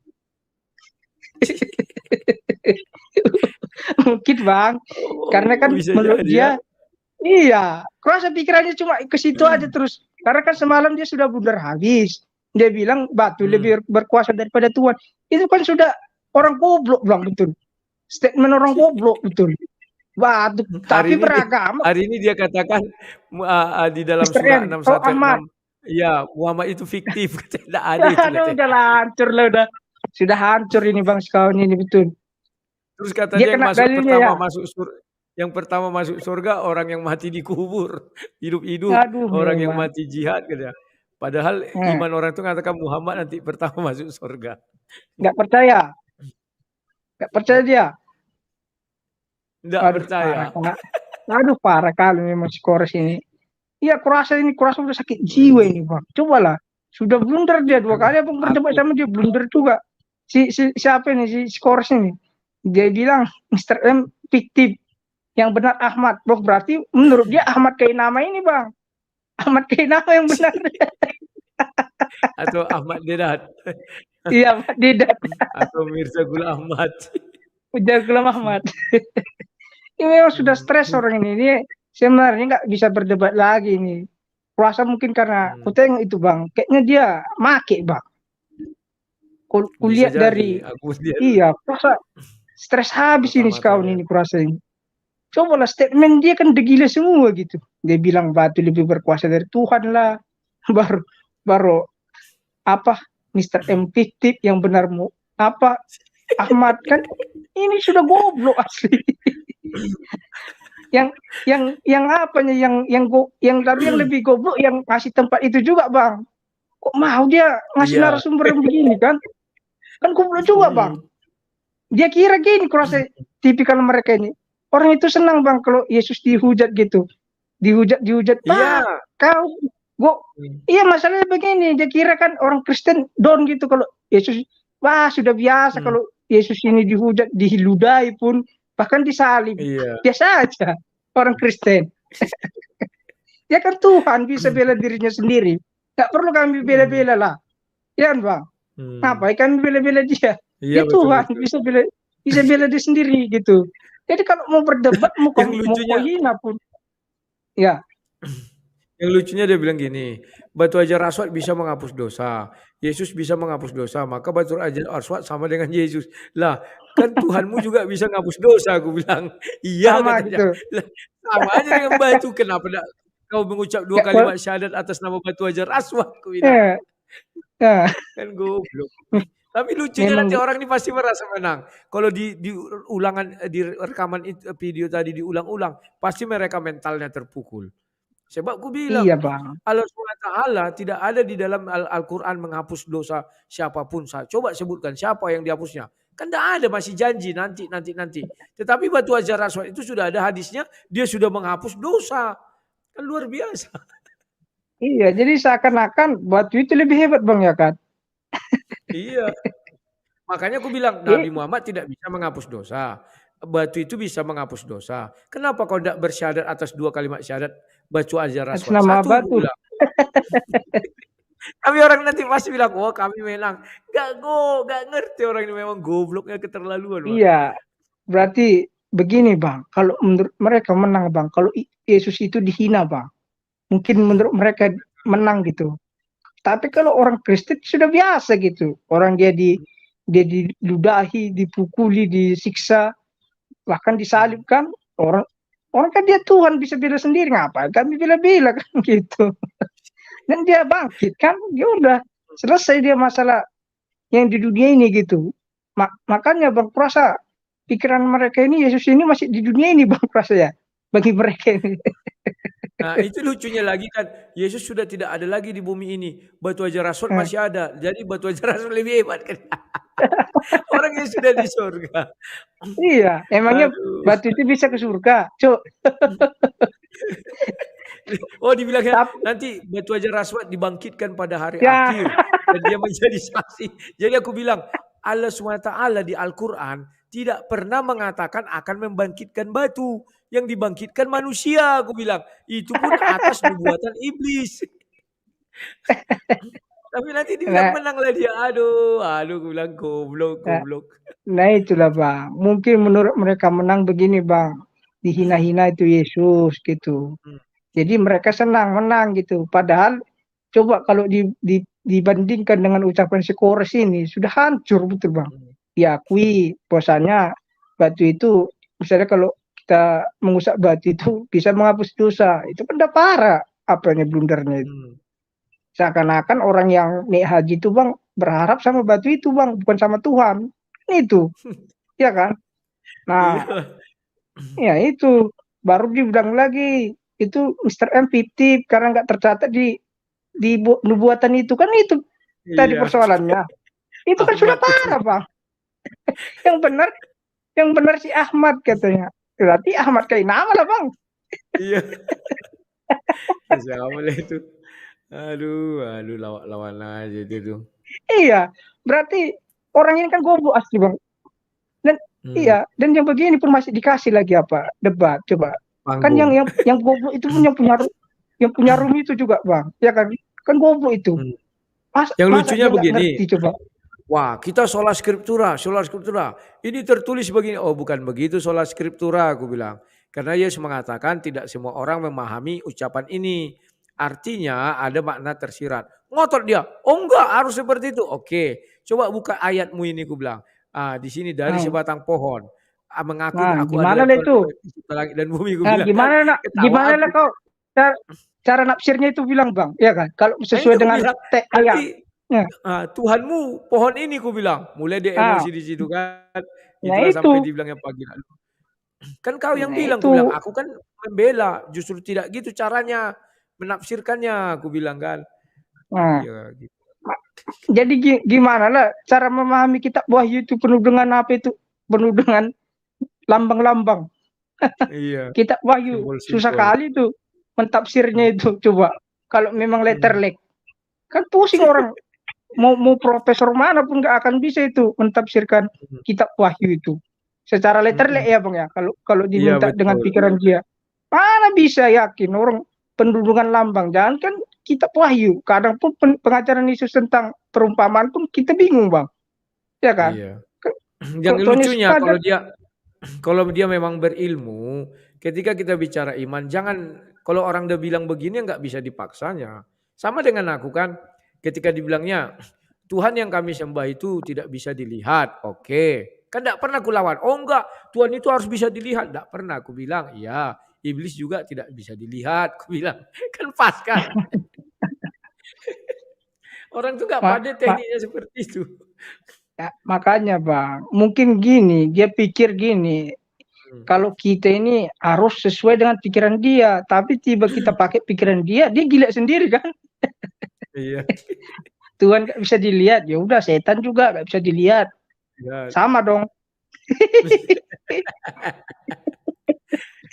Mungkin Bang. Karena kan menurut dia iya, kerasa pikirannya cuma ke situ aja terus. Karena kan semalam dia sudah bundar habis. Dia bilang batu lebih berkuasa daripada Tuhan. Itu kan sudah orang goblok Bang, betul. Statement orang goblok, betul. Batu, tapi beragama. Hari ini dia katakan di dalam surah 616. Iya, Muhammad itu fiktif. Tidak ada itu. Udah hancur lah udah. Sudah hancur ini Bang sekawan ini betul. Terus kata dia yang masuk pertama Yang pertama masuk surga orang yang mati dikubur, hidup-hidup, Aduh, orang yang memang. mati jihad gitu ya. Padahal Nah, iman orang itu mengatakan Muhammad nanti pertama masuk surga. nggak percaya, nggak percaya dia. Enggak Aduh, parah, percaya. Kak. Aduh, parah kali memang si Kores ini. Iya, kurasa udah sakit jiwa ini, Bang. Cobalah. Sudah blunder dia 2 kali abang berdebat Aku sama dia, blunder juga. Siapa ini, si Kores ini. Dia bilang Mr. M fiktif, yang benar Ahmad. Bro, berarti menurut dia Ahmad Kainama ini, Bang. Ahmad Kainama yang benar. atau Ahmad Dedat Iya, Pak Didat. atau Mirza Gul Ahmad. Ujar Gula Ahmad. Ini memang sudah stres orang ini. Ini sebenarnya nggak bisa berdebat lagi ini. Kuasa mungkin karena aku tengok itu, Bang. Kayaknya dia make, Bang. Bisa Kulihat jadi. dari Aku lihat iya, kuasa stres habis ini sekawan mata-matanya. ini kurasa ini. Cobalah statement dia kan degila semua gitu. Dia bilang batu lebih berkuasa dari Tuhan lah. Baru baru apa Mr. M fiktif yang benar apa Ahmad kan ini sudah goblok asli. yang apanya yang tapi yang lebih goblok yang ngasih tempat itu juga, Bang. Kok mau dia ngasih Iya. narasumber yang begini kan? Kan goblok juga, Bang. Dia kira gini kurasa tipikal mereka ini. Orang itu senang, Bang, kalau Yesus dihujat gitu. Dihujat, Iya. Pak, kau gua iya masalahnya begini, dia kira kan orang Kristen down gitu kalau Yesus, wah sudah biasa kalau Yesus ini dihujat, dihiludai pun, bahkan disalib. Iya. Biasa aja orang Kristen. Ya kan Tuhan bisa bela dirinya sendiri. Nggak perlu kami bela-bela lah. Ya kan, Bang? Ngapain kami bela-bela dia? Iya, Ya Tuhan bisa bela dia sendiri gitu. Jadi kalau mau berdebat mau Yang mau lucunya hina pun ya. Yang lucunya dia bilang gini, batu hajar aswad bisa menghapus dosa. Yesus bisa menghapus dosa, maka batu hajar aswad sama dengan Yesus. Lah, kan Tuhanmu juga bisa menghapus dosa, aku bilang. Iya Sama katanya. gitu. Lah, sama aja dengan batu. Kenapa enggak kau mengucap 2 Nggak kalimat syahadat atas nama batu hajar aswad, aku bilang. eh, nah, Kan goblok. Tapi lucunya memang nanti orang ini pasti merasa menang. Kalau di ulangan di rekaman video tadi diulang-ulang, pasti mereka mentalnya terpukul. Sebab aku bilang, iya, Bang. Allah SWT tidak ada di dalam Al-Quran menghapus dosa siapapun. Coba sebutkan siapa yang dihapusnya. Kan tidak ada, masih janji nanti. Tetapi batu hajar aswad itu sudah ada hadisnya, dia sudah menghapus dosa. Kan luar biasa. Iya, jadi seakan-akan batu itu lebih hebat, Bang, ya kan? Iya. Makanya aku bilang Nabi Muhammad tidak bisa menghapus dosa. Batu itu bisa menghapus dosa. Kenapa kau tidak bersyahadat atas 2 kalimat syahadat batu hajar Atas aswad? nama Satu batu. bilang. Tapi orang nanti pasti bilang, wah kami menang. Gak ngerti orang ini memang gobloknya keterlaluan. Bang. Iya, berarti begini, Bang. Kalau menurut mereka menang, Bang. Kalau Yesus itu dihina, Bang. Mungkin menurut mereka menang gitu. Tapi kalau orang Kristen sudah biasa gitu. Orang dia diludahi, dipukuli, disiksa, bahkan disalibkan. Orang kan dia Tuhan bisa bela sendiri, ngapain kami bela-bela kan gitu. Dan dia bangkit kan, dia udah selesai dia masalah yang di dunia ini gitu. Makanya Bang Prasa, pikiran mereka ini Yesus ini masih di dunia ini Bang Prasa ya, bagi mereka ini. Nah itu lucunya lagi kan, Yesus sudah tidak ada lagi di bumi ini, batu hajar aswad masih ada, jadi batu hajar aswad lebih hebat kan. Orangnya sudah di surga. Iya, emangnya batu itu bisa ke surga, Cuk. Oh dibilangnya nanti batu hajar aswad dibangkitkan pada hari akhir dan dia menjadi saksi. Jadi aku bilang Allah SWT di Al-Quran tidak pernah mengatakan akan membangkitkan batu, yang dibangkitkan manusia. Aku bilang itu pun atas nubuatan iblis. Tapi nanti dibilang menanglah dia. Aduh, aku bilang goblok. Nah itulah Bang, mungkin menurut mereka menang begini Bang, dihina-hina itu Yesus gitu. Jadi mereka senang menang gitu. Padahal coba kalau dibandingkan dengan ucapan si Kores ini sudah hancur betul Bang. Diakui bahwasanya batu itu misalnya kalau kita mengusap batu itu bisa menghapus dosa. Itu kan udah parah apanya blundernya itu. Seakan-akan orang yang naik haji itu Bang berharap sama batu itu Bang, bukan sama Tuhan. Itu. Ya kan? Nah, Ya itu, baru dibilang lagi itu Mr. M fiktif karena nggak tercatat di nubuatan itu kan itu tadi Iya, persoalannya. Itu kan sudah Ahmad itu. parah, Bang. Yang benar si Ahmad katanya. Berarti Ahmad Kainama lah, Bang. Iya, sama lah itu. Aduh, lawan aja itu tuh. Iya, berarti orang ini kan goblok asli, Bang. Dan iya, dan yang begini pun masih dikasih lagi apa? Debat, coba. Kan Panggung. yang goblok itu pun yang punya room itu juga, Bang. Ya kan? Kan goblok itu. Yang Masa lucunya dia nggak begini. ngerti coba? Wah, kita sola scriptura. Ini tertulis begini. Oh, bukan begitu sola scriptura, aku bilang. Karena Yesus mengatakan tidak semua orang memahami ucapan ini. Artinya ada makna tersirat. Ngotot dia. Oh enggak, harus seperti itu. Oke, coba buka ayatmu ini, aku bilang. Di sini dari Nah, sebatang pohon. Mengaku nah aku gimana adalah lah Tuhan itu? yang mencipta langit dan bumi, aku Nah, bilang kan. Ketawa gimana aku. lah kau cara nafsirnya itu bilang, Bang? Ya kan? Kalau Nah, sesuai itu aku dengan bilang. ayat. Nanti Nah, Tuhanmu pohon ini, aku bilang. Mulai dia ah, emosi di situ kan. nah Itulah itu, sampai dibilangnya pagi lalu. Kan kau yang nah bilang, itu. aku bilang. Aku kan membela. Justru tidak gitu caranya menafsirkannya, aku bilang kan. Nah, Iya gitu. jadi gimana lah cara memahami kitab Wahyu itu penuh dengan apa itu? Penuh dengan lambang-lambang. Iya, Kitab Wahyu susah simbol-simbol. kali itu mentafsirnya itu coba. Kalau memang letterlek, kan pusing orang. Mau profesor mana pun nggak akan bisa itu mentafsirkan kitab Wahyu itu secara letterlek ya, Bang ya. Kalau Iya diminta dengan betul. pikiran dia, mana bisa yakin orang pendudungan lambang. Jangan kan kitab Wahyu. Kadang pun pengajaran Yesus tentang perumpamaan pun kita bingung, Bang. Ya kan? Iya. Yang Contohnya lucunya saja. kalau dia memang berilmu, ketika kita bicara iman, jangan kalau orang udah bilang begini nggak bisa dipaksanya. Sama dengan aku kan, ketika dibilangnya Tuhan yang kami sembah itu tidak bisa dilihat. Oke, kan tidak pernah aku lawan. Oh enggak, Tuhan itu harus bisa dilihat. Tidak pernah aku bilang. Iya, iblis juga tidak bisa dilihat. Aku bilang kan pas kan. Orang tuh nggak Ma- pada ma- tekniknya seperti itu. ya, makanya, Bang, mungkin gini, dia pikir gini, kalau kita ini harus sesuai dengan pikiran dia, tapi tiba kita pakai pikiran dia gila sendiri kan? Iya. Tuhan nggak bisa dilihat, ya udah setan juga nggak bisa dilihat, Ya. sama dong.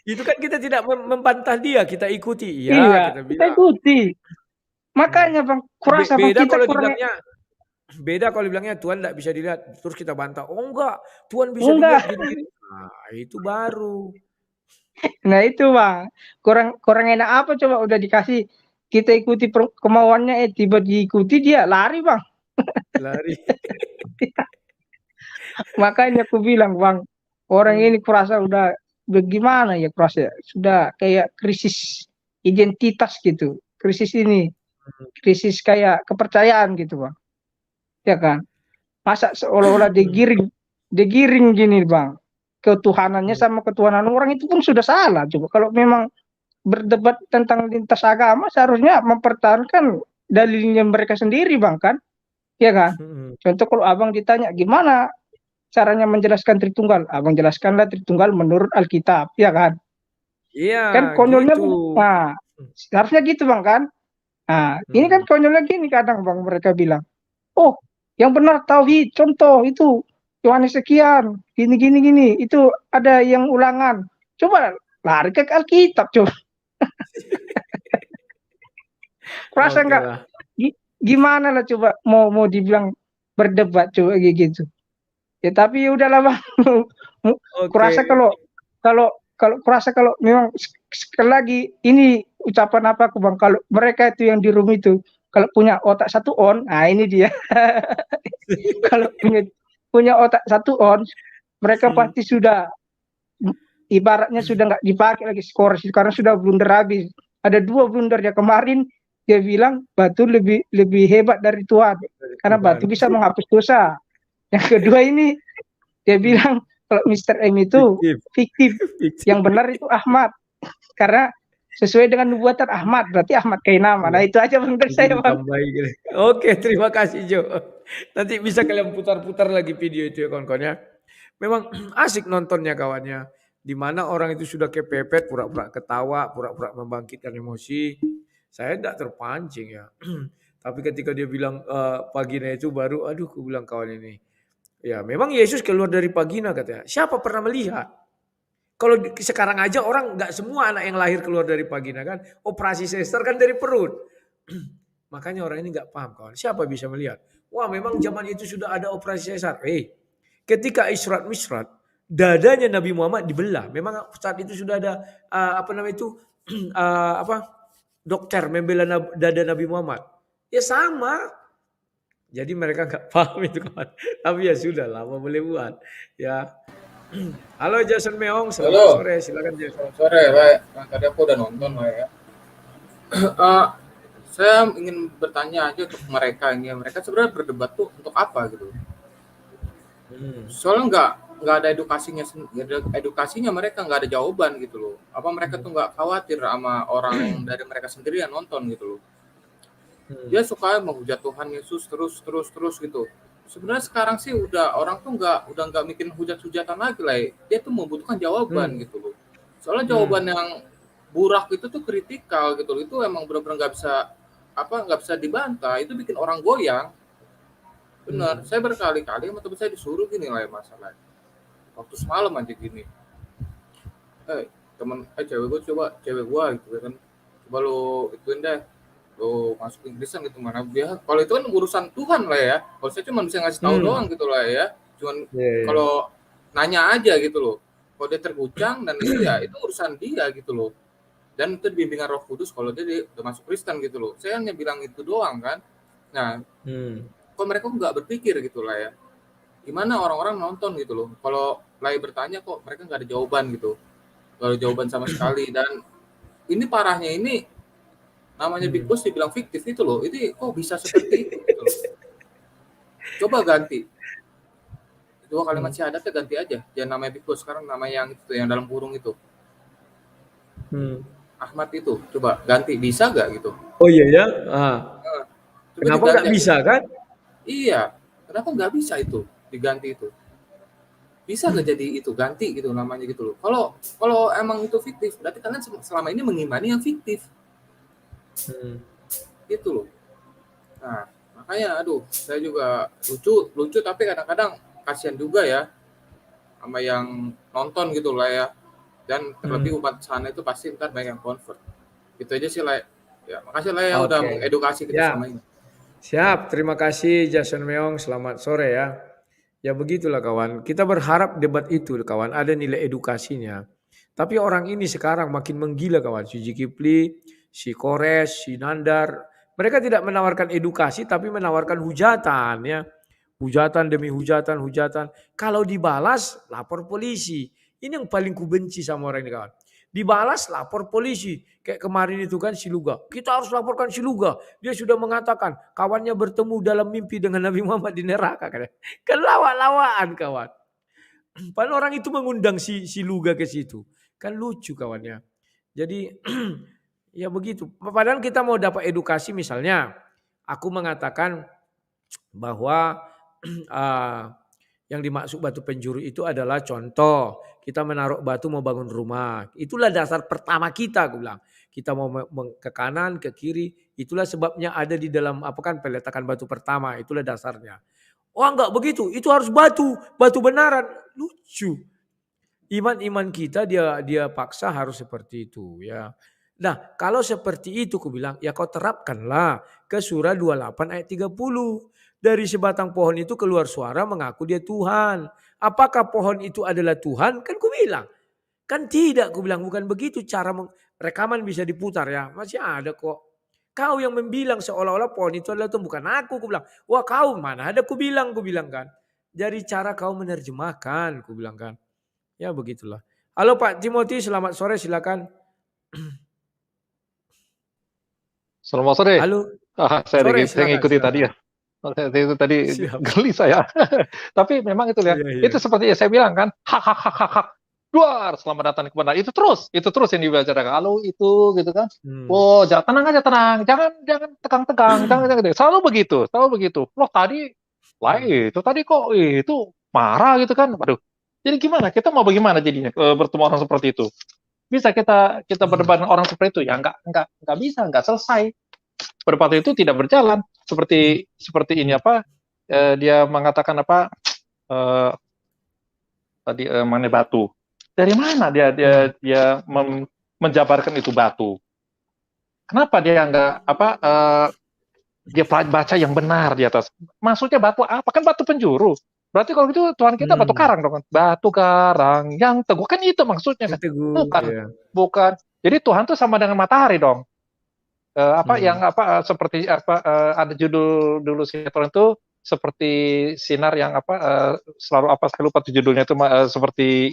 Itu kan kita tidak membantah dia, kita ikuti. Iya, Iya, kita kita bilang. ikuti. Makanya Bang, kurasa Bang Beda kita kalau kurang dibilangnya Tuhan tidak bisa dilihat, terus kita bantah. Oh enggak, Tuhan bisa enggak. dilihat gini. Nah, itu baru. Nah itu Bang, kurang enak apa coba udah dikasih kita ikuti kemauannya, tiba diikuti dia lari Bang. Lari. Makanya aku bilang Bang, orang ini kurasa udah bagaimana ya, kurasa sudah kayak krisis identitas gitu. Krisis ini, krisis kayak kepercayaan gitu Bang. Ya kan? Masa seolah-olah digiring gini Bang. Ketuhanannya sama ketuhanan orang itu pun sudah salah. Coba kalau memang berdebat tentang lintas agama seharusnya mempertahankan dalilnya mereka sendiri Bang kan? Ya kan? Contoh kalau Abang ditanya gimana caranya menjelaskan Tritunggal, Abang jelaskanlah Tritunggal menurut Alkitab, ya kan? Iya, Kan konyolnya, gitu. nah harusnya gitu Bang kan? Nah ini kan konyolnya gini kadang Bang, mereka bilang, oh yang benar tauhid, contoh itu Yohanes sekian, gini, itu ada yang ulangan. Coba lari ke Alkitab coba. Rasa Oke enggak lah. gimana lah coba mau dibilang berdebat coba gitu. Ya tapi ya udahlah Bang. Kurasa Oke. kalau memang sekali lagi ini ucapan apa aku Bang, kalau mereka itu yang di room itu kalau punya otak satu on, nah ini dia. Kalau punya otak satu on, mereka pasti sudah ibaratnya sudah nggak dipakai lagi skor karena sudah blunder habis. Ada 2 blundernya kemarin, dia bilang batu lebih hebat dari Tuhan karena batu bisa menghapus dosa. Yang kedua ini dia bilang kalau Mr. M itu fiktif, yang benar itu Ahmad karena sesuai dengan nubuatan Ahmad, berarti Ahmad Kainama. Nah itu aja Bang dari saya Bang. Oke, terima kasih Jo. Nanti bisa kalian putar-putar lagi video itu ya kawan-kawan ya. Memang asik nontonnya kawannya. Di mana orang itu sudah kepepet, pura-pura ketawa, pura-pura membangkitkan emosi, saya tidak terpancing ya. Tapi ketika dia bilang Pagina itu baru, aduh, aku bilang kawan ini. Ya, memang Yesus keluar dari Pagina katanya. Siapa pernah melihat? Kalau sekarang aja orang nggak semua anak yang lahir keluar dari Pagina kan. Operasi sester kan dari perut. Makanya orang ini nggak paham kawan. Siapa bisa melihat? Wah, memang zaman itu sudah ada operasi sesar. Ketika Isra Mi'raj, dadanya Nabi Muhammad dibelah. Memang saat itu sudah ada dokter membela dada Nabi Muhammad. Ya sama. Jadi mereka nggak paham itu kawan. Tapi ya sudah lah, apa boleh buat. Ya. Halo Jason Meong, selamat sore. Silakan Jason. Selamat sore, Pak. Nah, tadi aku udah nonton, Pak ya. Saya ingin bertanya aja untuk mereka ini. Mereka sebenarnya berdebat tuh untuk apa gitu? Soalnya nggak ada edukasinya, mereka nggak ada jawaban gitu loh. Apa mereka tuh nggak khawatir sama orang dari mereka sendiri yang nonton gitu loh? Dia suka menghujat Tuhan Yesus terus gitu. Sebenarnya sekarang sih orang tuh udah nggak bikin hujat-hujatan lagi lah. Dia tuh membutuhkan jawaban gitu loh. Soalnya jawaban yang burak itu tuh kritikal gitu loh. Itu emang benar-benar nggak bisa dibantah. Itu bikin orang goyang. Benar. Saya berkali-kali sama teman saya disuruh gini lah ya masalah. Waktu semalam aja gini. Cewek gue gitu kan. Coba lo ituin deh. Lo masukin Kristen gitu mana dia. Kalau itu kan urusan Tuhan lah ya. Kalau saya cuma bisa ngasih tahu doang gitu lah ya. Cuman kalau nanya aja gitu loh. Kalau dia terguncang dan itu ya itu urusan dia gitu loh. Dan itu bimbingan Roh Kudus kalau dia udah masuk Kristen gitu loh. Saya hanya bilang itu doang kan. Nah, kok mereka nggak berpikir gitu lah ya. Gimana orang-orang nonton gitu loh. Kalau lagi bertanya kok mereka nggak ada jawaban gitu. Nggak ada jawaban sama sekali. Dan ini parahnya ini namanya Big Boss dibilang fiktif itu loh. Itu kok bisa seperti itu gitu loh. Coba ganti. Dua kalimat syahadatnya ganti aja. Jangan namanya Big Boss, sekarang nama yang itu yang dalam kurung itu. Ahmad itu. Coba ganti. Bisa nggak gitu? Oh iya ya? Kenapa nggak bisa kan? Iya. Kenapa nggak bisa itu? Diganti itu. Bisa nggak jadi itu? Ganti gitu namanya gitu loh. Kalau emang itu fiktif, berarti kalian selama ini mengimani yang fiktif. Gitu loh. Nah, makanya aduh, saya juga lucu tapi kadang-kadang kasihan juga ya sama yang nonton gitu lah ya. Dan terlebih umat sana itu pasti ntar banyak yang convert. Gitu aja sih lah. Ya, makasih lah ya udah mengedukasi kita sama ini. Siap, terima kasih Jason Meong, selamat sore ya. Ya begitulah kawan, kita berharap debat itu kawan ada nilai edukasinya. Tapi orang ini sekarang makin menggila kawan, si Zulkifli, si Kores, si Nandar. Mereka tidak menawarkan edukasi tapi menawarkan hujatan ya. Hujatan demi hujatan. Kalau dibalas lapor polisi. Ini yang paling kubenci sama orang ini kawan. Dibalas lapor polisi. Kayak kemarin itu kan si Luga. Kita harus laporkan si Luga. Dia sudah mengatakan kawannya bertemu dalam mimpi dengan Nabi Muhammad di neraka. Kan lawak-lawakan kawan. Padahal orang itu mengundang si Luga ke situ. Kan lucu kawannya. Jadi ya begitu. Padahal kita mau dapat edukasi misalnya. Aku mengatakan bahwa yang dimaksud batu penjuru itu adalah contoh. Kita menaruh batu mau bangun rumah. Itulah dasar pertama kita, aku bilang. Kita mau ke kanan, ke kiri. Itulah sebabnya ada di dalam peletakan batu pertama. Itulah dasarnya. Oh enggak begitu. Itu harus batu benaran. Lucu. Iman kita dia paksa harus seperti itu ya. Nah, kalau seperti itu aku bilang, ya kau terapkanlah ke surah 28 ayat 30. Dari sebatang pohon itu keluar suara mengaku dia Tuhan. Apakah pohon itu adalah Tuhan? Kan ku bilang. Kan tidak, ku bilang bukan begitu cara rekaman bisa diputar ya. Masih ada kok. Kau yang membilang seolah-olah pohon itu adalah Tuhan, bukan aku, ku bilang. Wah kau mana ada ku bilang kan. Dari cara kau menerjemahkan, ku bilang kan. Ya begitulah. Halo Pak Timothy, selamat sore silakan. Selamat sore. Halo. Saya ngikuti tadi ya. Itu tadi geli saya. Tapi memang itu ya. Itu seperti yang saya bilang kan. Hak. Duar, selamat datang ke benar. Itu terus yang dibicarakan. Kalau itu gitu kan. Oh, tenang aja. Jangan tegang. Jangan. Selalu begitu. Loh tadi itu tadi kok itu marah gitu kan. Waduh. Jadi gimana? Kita mau bagaimana jadinya bertemu orang seperti itu? Bisa kita berdebat dengan orang seperti itu? Ya nggak bisa, nggak selesai. Berdebat itu tidak berjalan. Seperti ini apa? Dia mengatakan apa? Tadi mengenai batu. Dari mana dia menjabarkan itu batu? Kenapa dia nggak apa? Dia baca yang benar di atas. Maksudnya batu apa? Kan batu penjuru. Berarti kalau gitu Tuhan kita batu karang dong. Batu karang yang teguh, kan itu maksudnya kan? Bukan, bukan. Jadi Tuhan tuh sama dengan matahari dong. Yang seperti ada judul dulu sinetron itu seperti sinar yang selalu saya lupa tuh judulnya itu seperti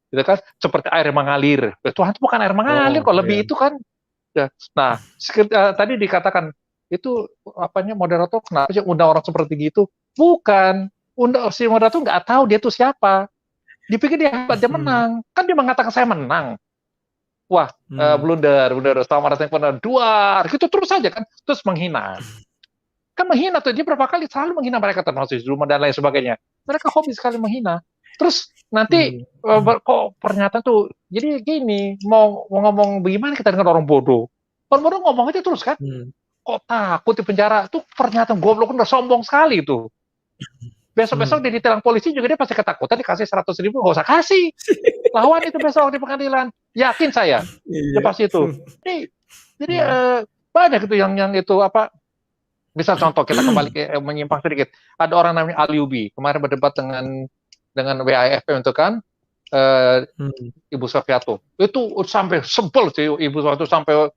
itu kan, seperti air mengalir. Tuhan itu bukan air mengalir kok, lebih itu kan. Nah, tadi dikatakan itu moderator kenapa sih undang orang seperti gitu? Bukan, si moderator nggak tahu dia tuh siapa. Dipikir dia hebat, dia menang. Kan dia mengatakan saya menang. Wah, blunder, selamat datang kepada Duar, gitu terus saja kan, terus menghina. Kan menghina tuh, dia berapa kali selalu menghina mereka termasuk rumah dan lain sebagainya. Mereka hobi sekali menghina. Terus nanti kok pernyataan tuh, jadi gini, mau ngomong bagaimana kita dengan orang bodoh? Orang bodoh ngomong aja terus kan? Kok takut di penjara? Tuh pernyataan goblok, udah sombong sekali tuh. Besok-besok dia ditilang polisi juga dia pasti ketakutan, dikasih 100.000, nggak usah kasih. Lawan itu besok di pengadilan. Yakin saya. Dia pasti itu. Jadi banyak itu yang itu misal contoh kita kembali ke menyimpang sedikit. Ada orang namanya Aliubi, kemarin berdebat dengan WAFP untuk kan Ibu Sofiato. Itu sampai sebel sih Ibu Sofiato, sampai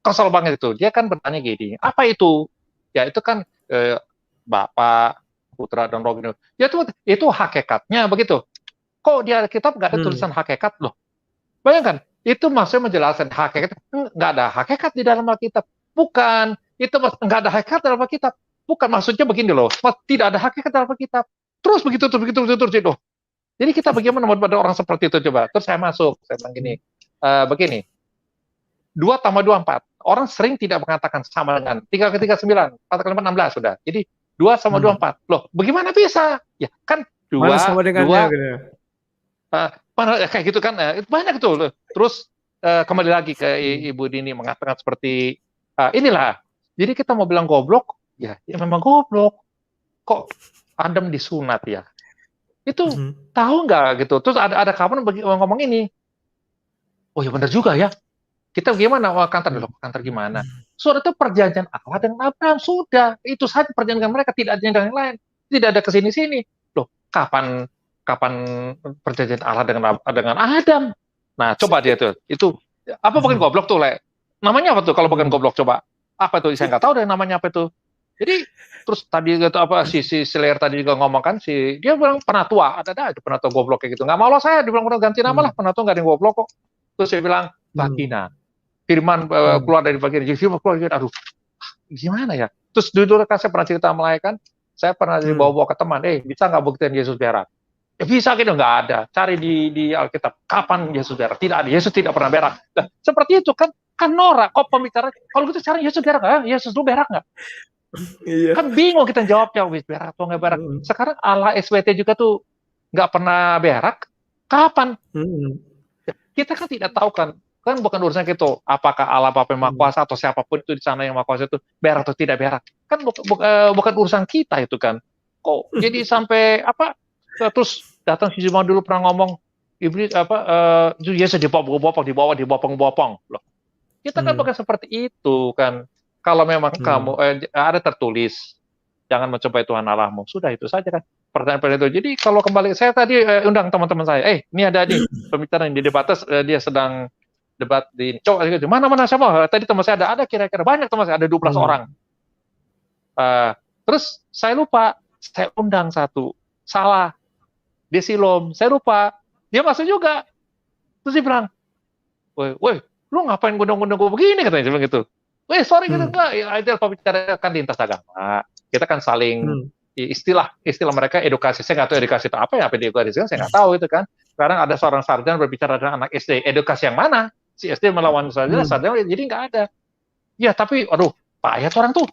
kesel banget itu. Dia kan bertanya gini, apa itu? Ya itu kan Bapak, Putra dan Roh gitu. Ya itu hakikatnya begitu. Kok di Alkitab nggak ada tulisan hakikat loh? Bayangkan, itu maksudnya menjelaskan hakikat. Nggak ada hakikat di dalam Alkitab. Bukan, itu nggak ada hakikat dalam Alkitab. Bukan, maksudnya begini loh. Tidak ada hakikat dalam Alkitab. Terus begitu itu. Jadi kita bagaimana pada orang seperti itu coba. Terus saya masuk, saya bilang gini, begini. 2 tambah 2 4. Orang sering tidak mengatakan sama dengan 3 kali 3 9, 4 kali 4 16 sudah. Jadi 2 sama 2 4. Loh, bagaimana bisa? Ya kan 2 sama dengannya gitu. Kayak gitu kan, banyak tuh. Terus kembali lagi ke Ibu Dini mengatakan seperti inilah. Jadi kita mau bilang goblok, ya memang goblok. Kok Adam disunat ya? Itu tahu nggak gitu? Terus ada kapan ngomong ini? Oh ya benar juga ya. Kita gimana? Kantor gimana? Sudah itu perjanjian Allah dengan Abraham, sudah. Itu saja perjanjian mereka, tidak ada yang lain. Tidak ada kesini-sini. Loh, kapan perjanjian Allah dengan Adam? Nah, coba dia tuh. Itu apa bukan goblok tuh, Le? Namanya apa tuh kalau bukan goblok, coba? Apa tuh? Saya nggak tahu deh namanya apa itu. Jadi terus tadi gitu si Slayer tadi juga ngomong kan, dia bilang penatua, ada aja penatua goblok kayak gitu. Nggak mau saya, dibilang ganti nama lah, penatua nggak ada yang goblok kok. Terus saya bilang vagina. Firman keluar dari bagian firman keluar, aduh gimana ya. Terus dulu kan saya pernah cerita melahirkan, saya pernah dibawa ke teman, bisa nggak buktiin Yesus berak? Ya bisa gitu, nggak ada. Cari di Alkitab, kapan Yesus berak? Tidak ada, Yesus tidak pernah berak. Nah, seperti itu kan norak. Kok pembicara, kalau gitu cari Yesus berak nggak? Yesus dulu berak nggak? Iya. Kan bingung kita jawabnya, berak atau nggak berak. Sekarang Allah SWT juga tuh nggak pernah berak. Kapan? Kita kan tidak tahu kan bukan urusan gitu, apakah Allah Bapa yang Maha Kuasa atau siapapun itu di sana yang Maha Kuasa itu berak atau tidak berak, kan bukan urusan kita itu kan. Kok jadi sampai terus datang si Zuma dulu pernah ngomong iblis Yesus dibopong loh. Kita kan bukan seperti itu kan. Kalau memang kamu ada tertulis jangan mencobai Tuhan Allahmu, sudah itu saja kan pertanyaan itu. Jadi kalau kembali saya tadi undang teman-teman saya, ini ada nih pembicara di debates, dia sedang debat di coba gitu. Mana siapa? Tadi teman saya ada kira-kira banyak teman saya, ada 12 orang. Terus saya lupa, saya undang satu, salah. Dia silom, saya lupa. Dia masuk juga. Terus dia bilang, "Woi, lu ngapain undang-undang gue begini?" katanya, dia bilang gitu. Sorry gitu enggak. Ya, itu pembicara kan lintas agama. Kita kan saling istilah mereka edukasi. Saya nggak tahu edukasi itu apa edukasi, saya nggak tahu itu kan. Sekarang ada seorang sarjana berbicara dengan anak SD, edukasi yang mana? Si SD melawan sarjana, jadi nggak ada. Ya tapi, aduh, payah tuh orang tuh.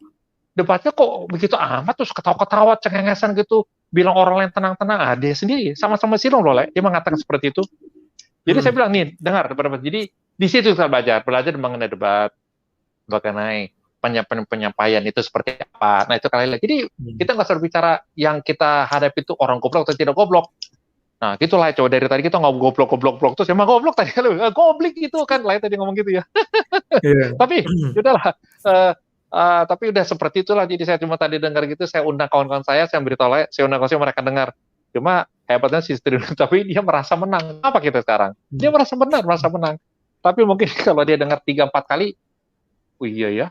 Debatnya kok begitu amat, terus ketawa-ketawa, cengengesan gitu. bilang orang lain tenang-tenang, dia sendiri sama-sama silong loh, Le. Dia mengatakan seperti itu. Jadi saya bilang, nih, dengar debat. Jadi di situ kita belajar mengenai debat, mengenai penyampaian itu seperti apa. Nah, itu kali lagi. Jadi kita nggak usah berbicara yang kita hadapi itu orang goblok atau tidak goblok. Nah, gitulah, coba dari tadi kita ngomong goblok terus emang goblok tadi lu. Goblik gitu kan, lain tadi ngomong gitu ya. Tapi udahlah. Tapi udah seperti itulah. Jadi saya cuma tadi dengar gitu, saya undang kawan-kawan saya beritahu, saya undang kawan saya, mereka dengar. Cuma hebatnya si istri, tapi dia merasa menang. Apa kita sekarang? Dia merasa menang. Tapi mungkin kalau dia dengar 3-4 kali, oh iya ya,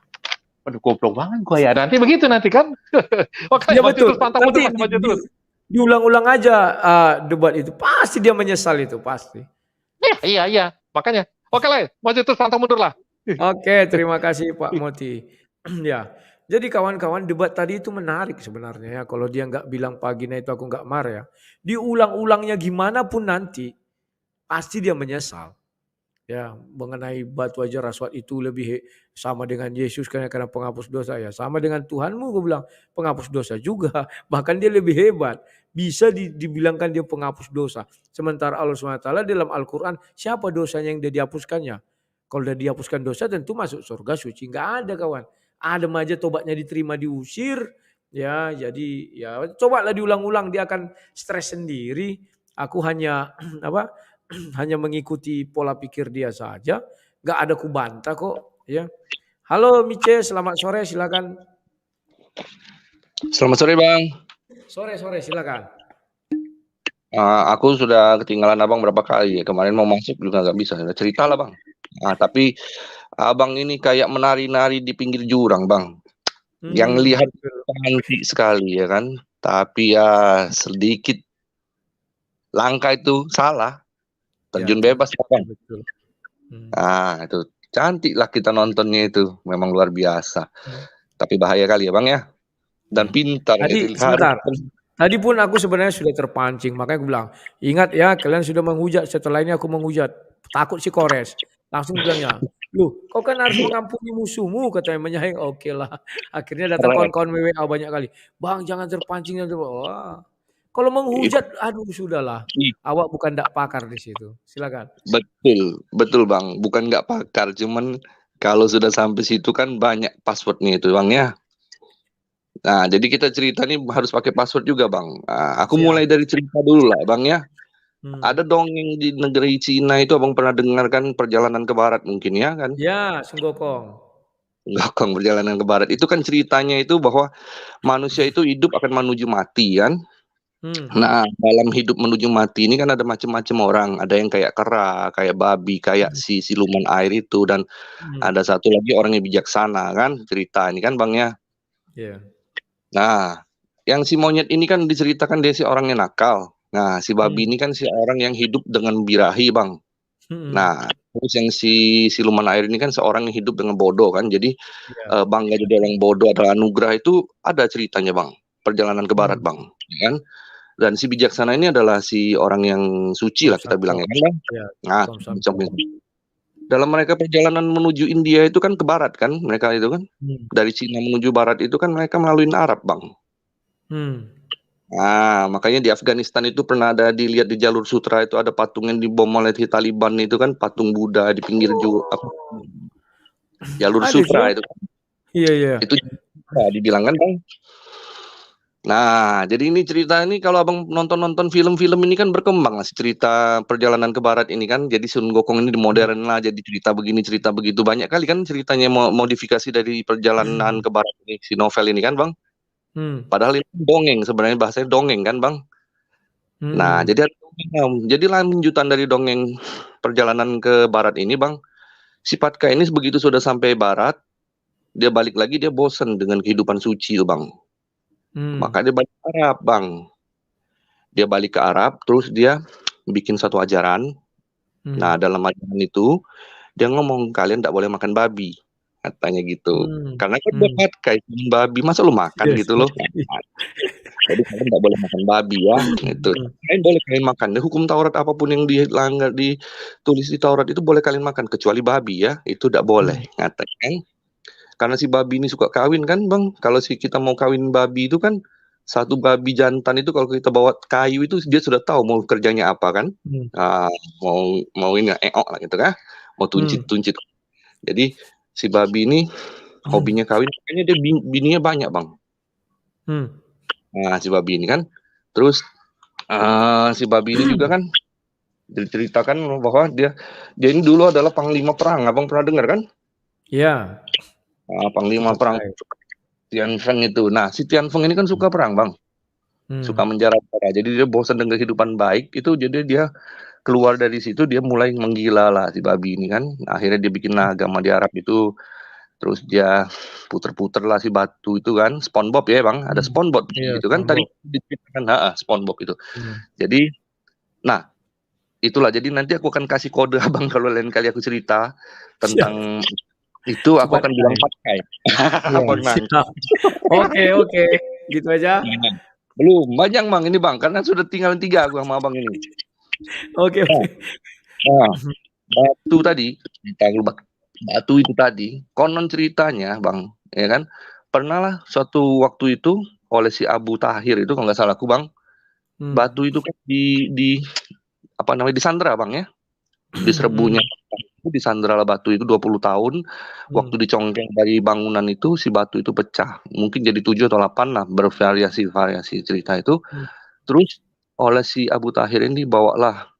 aduh goblok banget gua ya. Nanti begitu kan. Oke, ya betul. Terus, pantang Nanti terus. Diulang-ulang aja debat itu. Pasti dia menyesal itu, pasti. Iya. Makanya, oke lah, maju terus, pantang mundur lah. Oke, terima kasih Pak Moti. Ya, jadi kawan-kawan, debat tadi itu menarik sebenarnya ya. Kalau dia nggak bilang paginya itu aku nggak marah ya. Diulang-ulangnya gimana pun nanti, pasti dia menyesal. Ya, mengenai batu ajar aswad itu lebih sama dengan Yesus karena penghapus dosa ya. Sama dengan Tuhanmu, gue bilang penghapus dosa juga. Bahkan dia lebih hebat. Bisa dibilangkan dia penghapus dosa. Sementara Allah SWT dalam Al-Quran, siapa dosanya yang dia dihapuskannya? Kalau dia dihapuskan dosa tentu masuk surga suci. Nggak ada kawan. Adam aja tobatnya diterima diusir. Ya, jadi ya cobalah diulang-ulang, dia akan stres sendiri. Aku hanya hanya mengikuti pola pikir dia saja. Nggak ada kubantah kok. Ya. Halo Mice, selamat sore, silakan. Selamat sore Bang. Sore silakan. Aku sudah ketinggalan Abang berapa kali. Kemarin mau masuk juga nggak bisa. Cerita lah Bang. Tapi Abang ini kayak menari-nari di pinggir jurang Bang. Yang lihat cantik sekali ya kan. Tapi ya sedikit langkah itu salah. Terjun bebas Bang. Itu cantik lah kita nontonnya itu. Memang luar biasa. Tapi bahaya kali ya Bang ya. Dan pintar. Tadi pun aku sebenarnya sudah terpancing. Makanya aku bilang, ingat ya kalian sudah menghujat. Setelah ini aku menghujat. Takut si Kores. Langsung bilangnya, loh kau kan harus mengampuni musuhmu, katanya menyayang. Oke lah. Akhirnya datang kawan-kawan WWA banyak kali. Bang jangan terpancing. Wah. Kalau menghujat, aduh sudahlah. Awak bukan ndak pakar di situ. Silakan. Betul Bang. Bukan nggak pakar. Cuman kalau sudah sampai situ kan banyak passwordnya itu Bang ya. Nah, jadi kita cerita nih harus pakai password juga Bang. Aku mulai dari cerita dulu lah Bang ya. Ada dongeng di negeri Cina itu Abang pernah dengarkan Perjalanan ke Barat mungkin ya kan? Ya, Senggokong Perjalanan ke Barat itu kan ceritanya itu bahwa manusia itu hidup akan menuju mati kan? Nah, dalam hidup menuju mati ini kan ada macam-macam orang. Ada yang kayak kera, kayak babi, kayak si siluman air itu, dan ada satu lagi orang yang bijaksana kan? Cerita ini kan Bang ya? Nah, yang si monyet ini kan diceritakan dia si orang yang nakal. Nah, si babi ini kan si orang yang hidup dengan birahi, Bang. Nah, terus yang si siluman air ini kan seorang yang hidup dengan bodoh kan. Jadi bangga jadi orang bodoh adalah anugerah, itu ada ceritanya, Bang. Perjalanan ke Barat, Bang. Kan? Dan si bijaksana ini adalah si orang yang suci lah kita bilangnya kan, Bang. Nah, dalam mereka perjalanan menuju India itu kan ke barat kan, mereka itu kan. Dari Cina menuju barat itu kan mereka melalui Arab, Bang. Nah, makanya di Afghanistan itu pernah ada dilihat di jalur sutra itu ada patung yang dibom oleh Taliban itu kan, patung Buddha di pinggir jalur sutra itu kan. Iya. Itu dibilang kan, Bang. Nah, jadi ini cerita ini kalau Abang nonton film-film ini kan berkembang lah cerita perjalanan ke barat ini kan. Jadi Sun Gokong ini dimodern lah, jadi cerita begini, cerita begitu. Banyak kali kan ceritanya modifikasi dari perjalanan ke barat ini, si novel ini kan, Bang. Padahal ini dongeng, sebenarnya bahasanya dongeng kan, Bang. Nah, jadi lanjutan dari dongeng perjalanan ke barat ini, Bang. Si Patka ini begitu sudah sampai barat, dia balik lagi, dia bosan dengan kehidupan suci, Bang. Maka dia balik ke Arab, Bang. Dia balik ke Arab, terus dia bikin satu ajaran. Nah, dalam ajaran itu dia ngomong kalian tidak boleh makan babi, katanya gitu. Karena kan buat kayak babi, masa lu makan gitu loh. Jadi kalian tidak boleh makan babi ya, gitu. Kalian boleh kalian makan. Hukum Taurat apapun yang dilanggar ditulis di Taurat itu boleh kalian makan, kecuali babi ya, itu tidak boleh, katanya. Karena si babi ini suka kawin kan, Bang. Kalau kita mau kawin babi itu kan satu babi jantan itu kalau kita bawa kayu itu dia sudah tahu mau kerjanya apa kan. Mau ini eok lah gitu kan. Mau tuncit-tuncit. Jadi si babi ini hobinya kawin, kayaknya dia bininya banyak, Bang. Nah, si babi ini kan. Terus si babi ini juga kan diceritakan bahwa dia ini dulu adalah panglima perang. Abang pernah dengar kan? Iya. Panglima perang Tianfeng itu. Nah, si Tianfeng ini kan suka perang, Bang. Suka menjara-jara. Jadi dia bosan dengan kehidupan baik itu, jadi dia keluar dari situ, dia mulai menggila lah si babi ini kan. Akhirnya dia bikin agama di Arab itu. Terus dia puter-puter lah si batu itu kan. SpongeBob ya, Bang. Ada SpongeBob gitu kan. Tadi diceritakan SpongeBob itu. Jadi nah, itulah. Jadi nanti aku akan kasih kode Abang kalau lain kali aku cerita tentang itu, aku akan bilang pakai. Oke. Gitu aja. Belum banyak, Bang, ini, Bang, karena sudah tinggal 3 aku sama Abang ini. Oke. Nah, batu itu tadi, konon ceritanya, Bang, ya kan, pernah lah suatu waktu itu oleh si Abu Tahir itu, kalau nggak salah aku, Bang, batu itu kan apa namanya, disandra, Bang, ya. Diserbunya disandra lah batu itu 20 tahun. Waktu dicongkel dari bangunan itu, si batu itu pecah. Mungkin jadi 7 atau 8 lah, bervariasi cerita itu. Terus oleh si Abu Tahir ini dibawalah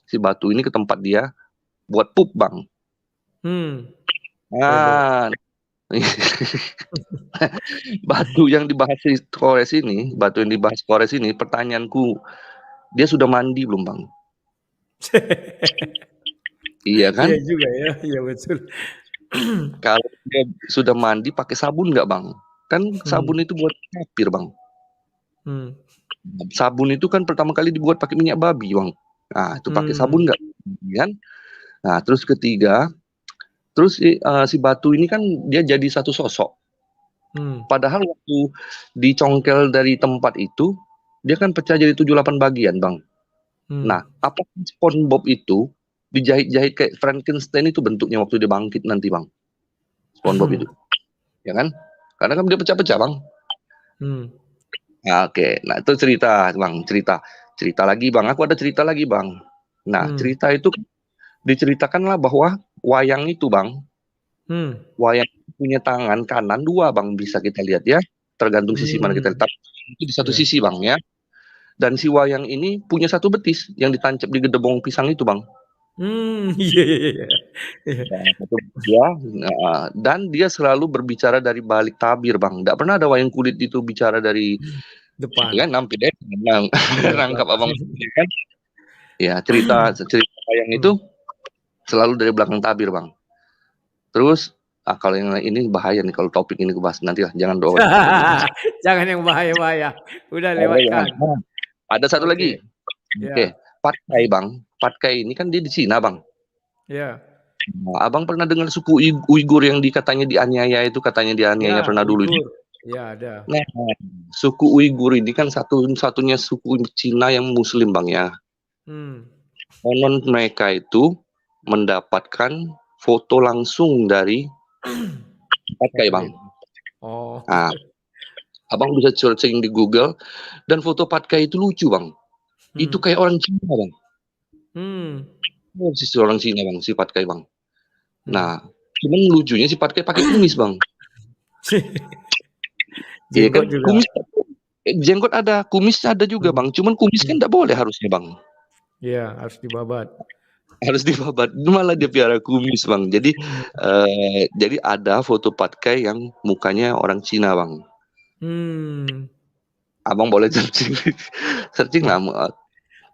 si batu ini ke tempat dia buat pup, Bang. Nah, batu yang dibahas Kores ini, pertanyaanku, dia sudah mandi belum, Bang? Iya kan? Iya juga ya, iya betul. Kalau dia sudah mandi pakai sabun nggak, Bang? Kan sabun itu buat kafir, Bang. Sabun itu kan pertama kali dibuat pakai minyak babi, Bang. Nah, itu pakai sabun nggak? Kan? Nah, terus ketiga, si batu ini kan dia jadi satu sosok. Padahal waktu dicongkel dari tempat itu, dia kan pecah jadi 7-8 bagian, Bang. Nah, apakah SpongeBob itu dijahit-jahit kayak Frankenstein itu bentuknya waktu dia bangkit nanti, Bang? SpongeBob itu. Ya kan? Karena kan dia pecah-pecah, Bang. Nah, oke. Nah, itu cerita, Bang. Cerita lagi, Bang. Aku ada cerita lagi, Bang. Nah, cerita itu diceritakanlah bahwa wayang itu, Bang. Wayang punya tangan kanan 2, Bang. Bisa kita lihat ya. Tergantung sisi mana kita lihat. Itu di satu sisi, Bang, ya. Dan si wayang ini punya 1 betis yang ditancap di gedebong pisang itu, Bang. Iya. Dan dia selalu berbicara dari balik tabir, Bang. Nggak pernah ada wayang kulit itu bicara dari depan. Kan nampi deh, nangkap Abang kan. Ya, cerita wayang itu selalu dari belakang tabir, Bang. Terus kalau yang ini bahaya nih, kalau topik ini kebahas nanti lah, jangan doang. Jangan yang bahaya-bahaya. Udah lewatkan. Ada satu lagi. Oke. Patkai, Bang. Patkai ini kan dia di Cina, Bang. Iya. Nah, Abang pernah dengar suku Uighur yang katanya dianiaya itu, katanya dianiaya pernah dulu ini? Iya, ada. Nah, suku Uighur ini kan satu-satunya suku Cina yang Muslim, Bang, ya. Konon mereka itu mendapatkan foto langsung dari Patkai, Bang. Nah, Abang bisa searching di Google, dan foto Patkai itu lucu, Bang. Itu kayak orang Cina, Bang. Si orang Cina, Bang, si Patkai, Bang. Nah, cuman lucunya si Patkai pakai kumis, Bang. Iya kan, kumis, jenggot ada, kumis ada juga, Bang. Cuman kumis kan tidak boleh harusnya, Bang. Iya, harus dibabat. Harus dibabat, malah dia piara kumis, Bang. Jadi ada foto Patkai yang mukanya orang Cina, Bang. Abang boleh searching lah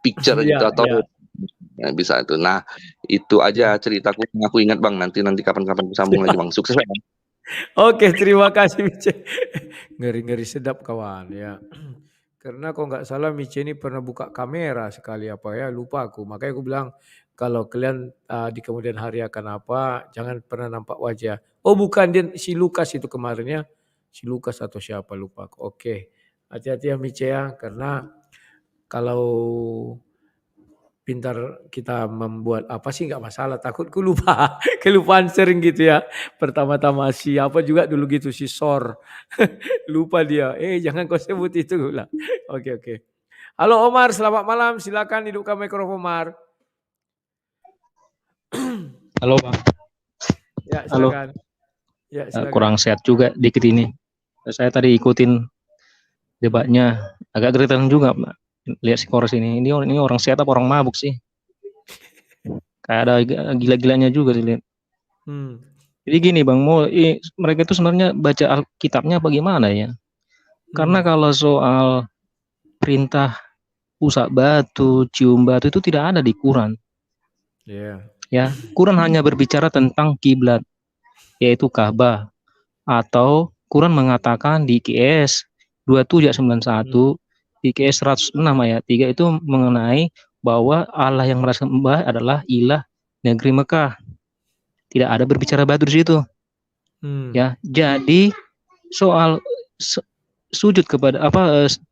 picture gitu atau ya, bisa itu. Nah, itu aja ceritaku yang aku ingat, Bang. Nanti kapan-kapan sambung lagi, Bang. Sukses, Bang. Oke, terima kasih, Mice. Ngeri-ngeri sedap, kawan, ya. Karena kalau nggak salah Mice ini pernah buka kamera sekali lupa aku. Makanya aku bilang kalau kalian di kemudian hari akan apa, jangan pernah nampak wajah. Oh, bukan, dia si Lukas itu kemarin ya. Si Lukas atau siapa lupa aku. Oke. Hati-hati ya, Mice ya, karena kalau pintar kita membuat apa sih nggak masalah, takutku lupa. Kelupaan sering gitu ya. Pertama-tama siapa juga dulu gitu si Sor. Lupa dia. Jangan kau sebut itu lah. Oke. Halo Omar, selamat malam. Silakan hidupkan mikrofon Omar. Halo Bang. Ya, Halo. silakan. Ya, silakan. Kurang sehat juga dikit ini. Saya tadi ikutin debatnya, agak gergetan juga Pak. Lihat si Kores ini orang sehat apa orang mabuk sih? Kayak ada gila-gilanya juga dilihat. Jadi gini Bang, mereka itu sebenarnya baca Alkitabnya bagaimana ya? Karena kalau soal perintah usap batu, cium batu itu tidak ada di Quran. Ya, Quran hanya berbicara tentang kiblat, yaitu Ka'bah. Atau Quran mengatakan di QS 2791, di QS 106 ayat 3 itu mengenai bahwa Allah yang merasa menyembah adalah ilah negeri Mekah. Tidak ada berbicara batu di situ. Ya, jadi soal sujud kepada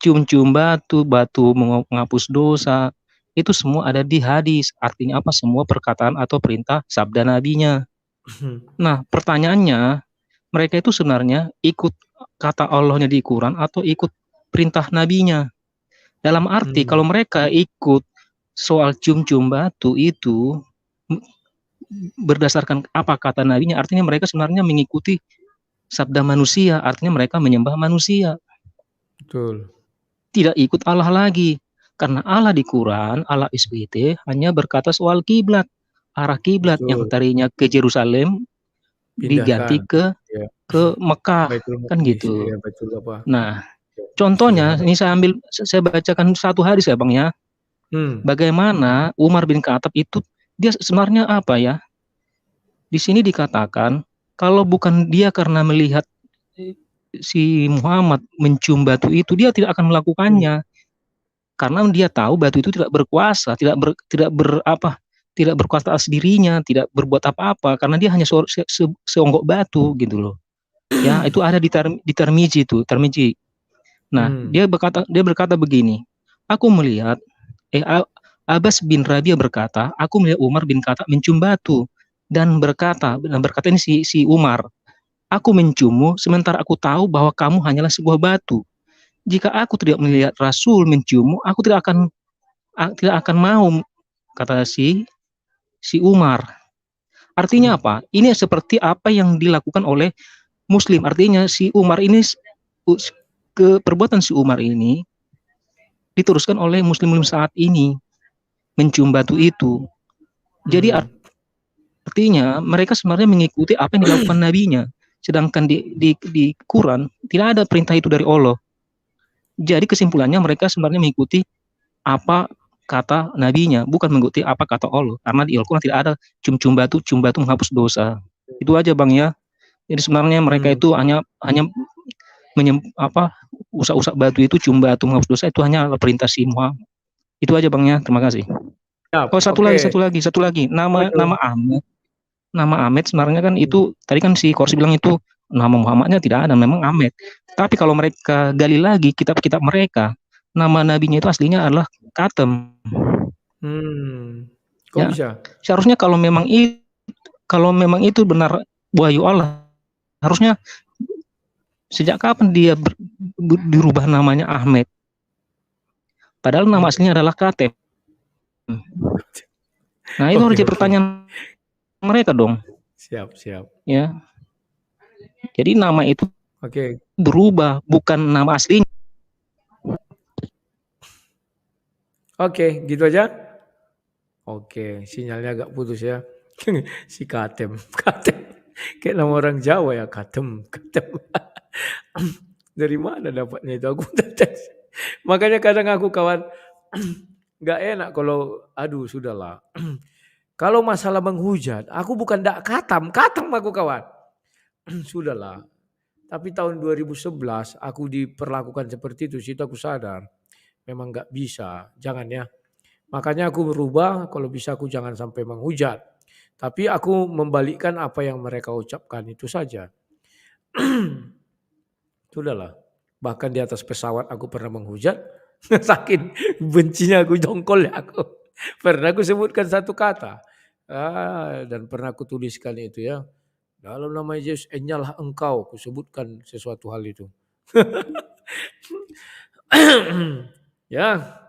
cium-cium batu menghapus dosa, itu semua ada di hadis. Artinya apa? Semua perkataan atau perintah sabda nabinya. Nah, pertanyaannya, mereka itu sebenarnya ikut kata Allahnya di Quran atau ikut perintah nabinya? Dalam arti kalau mereka ikut soal cium-cium batu itu berdasarkan apa kata nabinya, artinya mereka sebenarnya mengikuti sabda manusia, artinya mereka menyembah manusia. Betul. Tidak ikut Allah lagi. Karena Allah di Quran, Allah SBT hanya berkata soal kiblat. Arah kiblat yang tadinya ke Yerusalem diganti ke Mekah, kan gitu. Nah, contohnya ini saya bacakan satu hadis ya Bang ya. Bagaimana Umar bin Khattab itu dia sebenarnya apa ya? Di sini dikatakan kalau bukan dia karena melihat si Muhammad mencium batu itu, dia tidak akan melakukannya. Karena dia tahu batu itu tidak berkuasa, tidak berkuasa atas dirinya, tidak berbuat apa-apa, karena dia hanya seonggok batu gitu loh. Ya, itu ada di Tirmidzi itu, Tirmidzi. Nah, dia berkata begini, aku melihat Abbas bin Rabi'ah berkata, aku melihat Umar bin Khattab mencium batu dan berkata ini si Umar, aku menciummu sementara aku tahu bahwa kamu hanyalah sebuah batu. Jika aku tidak melihat Rasul menciummu, aku tidak akan mau, kata si Umar. Artinya apa? Ini seperti apa yang dilakukan oleh Muslim. Artinya si Umar ini perbuatan si Umar ini diteruskan oleh Muslim saat ini, mencium batu itu. Jadi artinya mereka sebenarnya mengikuti apa yang dilakukan nabinya. Sedangkan di Quran tidak ada perintah itu dari Allah. Jadi kesimpulannya mereka sebenarnya mengikuti apa kata nabinya, bukan mengikuti apa kata Allah. Karena di Al-Quran tidak ada cium batu menghapus dosa. Itu aja Bang ya. Jadi sebenarnya mereka itu hanya usap batu itu, cium batu menghapus dosa itu hanya perintah si Muhammad. Itu aja Bang ya. Terima kasih. Satu lagi. Nama Ahmed sebenarnya kan itu tadi kan si Korsi bilang itu nama Muhammadnya tidak ada, memang Ahmed. Tapi kalau mereka gali lagi kitab-kitab mereka, nama nabinya itu aslinya adalah Katem. Kok bisa? Seharusnya kalau memang itu benar wahyu Allah, harusnya sejak kapan dia dirubah namanya Ahmed? Padahal nama aslinya adalah Katem. Nah, itu harus jadi pertanyaan mereka dong. Siap. Ya. Jadi nama itu berubah, bukan nama aslinya. Oke, gitu aja. Oke, sinyalnya agak putus ya. Si Katem. Kayak nama orang Jawa ya, Katem. Dari mana dapatnya itu? Aku makanya kadang aku kawan nggak enak kalau sudahlah. Kalau masalah menghujat, aku bukan katam aku kawan. Sudahlah. Tapi tahun 2011 aku diperlakukan seperti itu, situ aku sadar. Memang nggak bisa, jangan ya. Makanya aku berubah, kalau bisa aku jangan sampai menghujat. Tapi aku membalikkan apa yang mereka ucapkan, itu saja. Sudahlah. Bahkan di atas pesawat aku pernah menghujat. Saking bencinya aku jongkol ya aku. Pernah aku sebutkan satu kata. Dan pernah aku tuliskan itu ya. Dalam nama Yesus, enyalah engkau, aku sebutkan sesuatu hal itu. Ya,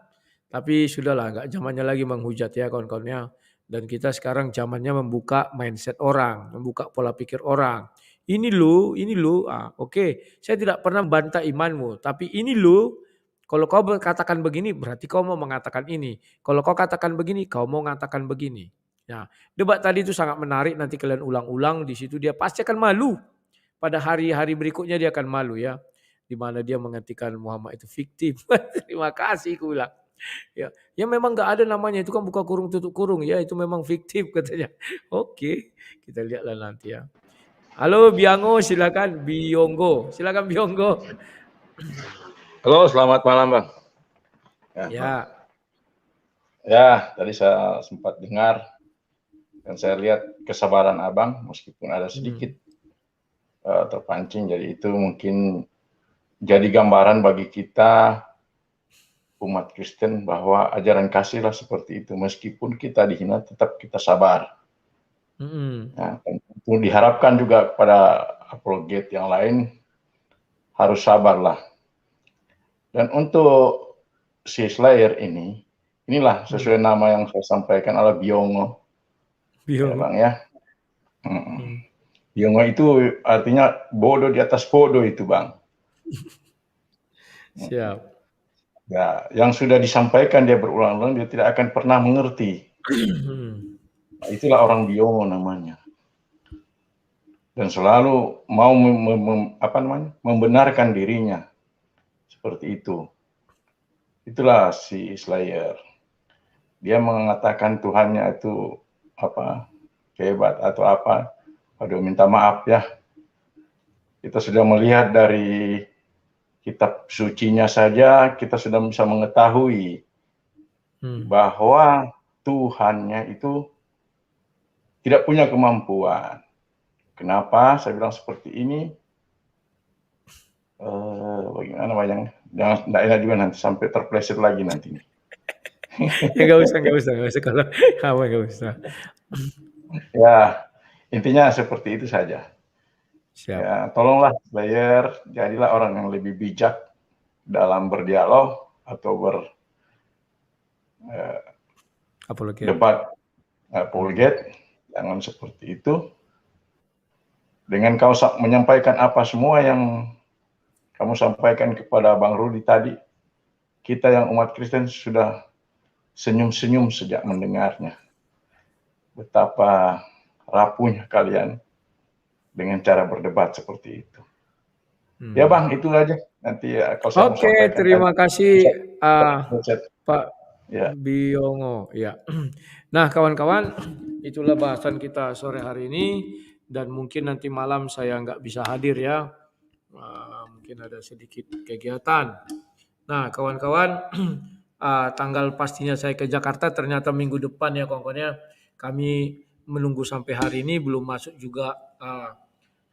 tapi sudahlah, nggak zamannya lagi menghujat ya kawan-kawannya. Dan kita sekarang zamannya membuka mindset orang, membuka pola pikir orang. Ini lu, oke. Saya tidak pernah bantah imanmu, tapi ini lu, kalau kau katakan begini, berarti kau mau mengatakan ini. Kalau kau katakan begini, kau mau mengatakan begini. Nah, debat tadi itu sangat menarik. Nanti kalian ulang-ulang di situ, dia pasti akan malu. Pada hari-hari berikutnya dia akan malu ya. Di mana dia menghentikan Muhammad itu fiktif. Terima kasih aku bilang. Ya memang nggak ada namanya, itu kan buka kurung tutup kurung ya, itu memang fiktif katanya. Oke, kita lihatlah nanti ya. Halo Biango, silakan Biongo, silakan Biongo. Halo, selamat malam Bang. Ya. Ya, tadi saya sempat dengar dan saya lihat kesabaran Abang meskipun ada sedikit terpancing, jadi itu mungkin jadi gambaran bagi kita umat Kristen bahwa ajaran kasih lah seperti itu, meskipun kita dihina tetap kita sabar. Nah, tentu diharapkan juga kepada apologet yang lain harus sabarlah. Dan untuk si Slayer inilah sesuai nama yang saya sampaikan adalah Biongo. Ya, Bang ya. Biongo itu artinya bodoh di atas bodoh itu Bang. Siap. Ya, yang sudah disampaikan dia berulang-ulang, dia tidak akan pernah mengerti. Nah, itulah orang Biongo namanya. Dan selalu mau membenarkan dirinya. Seperti itu. Itulah si Slayer. Dia mengatakan Tuhannya itu hebat atau apa. Aduh, minta maaf ya. Kita sudah melihat dari kitab sucinya saja, kita sudah bisa mengetahui bahwa Tuhannya itu tidak punya kemampuan. Kenapa saya bilang seperti ini? Bagaimana bayang? Jangan enak juga nanti sampai terpleset lagi nanti. Enggak usah kalau enggak usah. Ya, intinya seperti itu saja. Siap. Ya, tolonglah Slayer, jadilah orang yang lebih bijak dalam berdialog atau debat apologet. Jangan seperti itu. Dengan kau menyampaikan apa semua yang kamu sampaikan kepada Bang Rudi tadi, kita yang umat Kristen sudah senyum-senyum sejak mendengarnya. Betapa rapuhnya kalian dengan cara berdebat seperti itu. Ya Bang, itu aja. Nanti kalau saya Oke, terima kasih Pak Biongo. Ya. Nah, kawan-kawan, itulah bahasan kita sore hari ini, dan mungkin nanti malam saya nggak bisa hadir ya. Mungkin ada sedikit kegiatan. Nah, kawan-kawan, tanggal pastinya saya ke Jakarta ternyata minggu depan ya kawan-kawan ya. Kami menunggu sampai hari ini belum masuk juga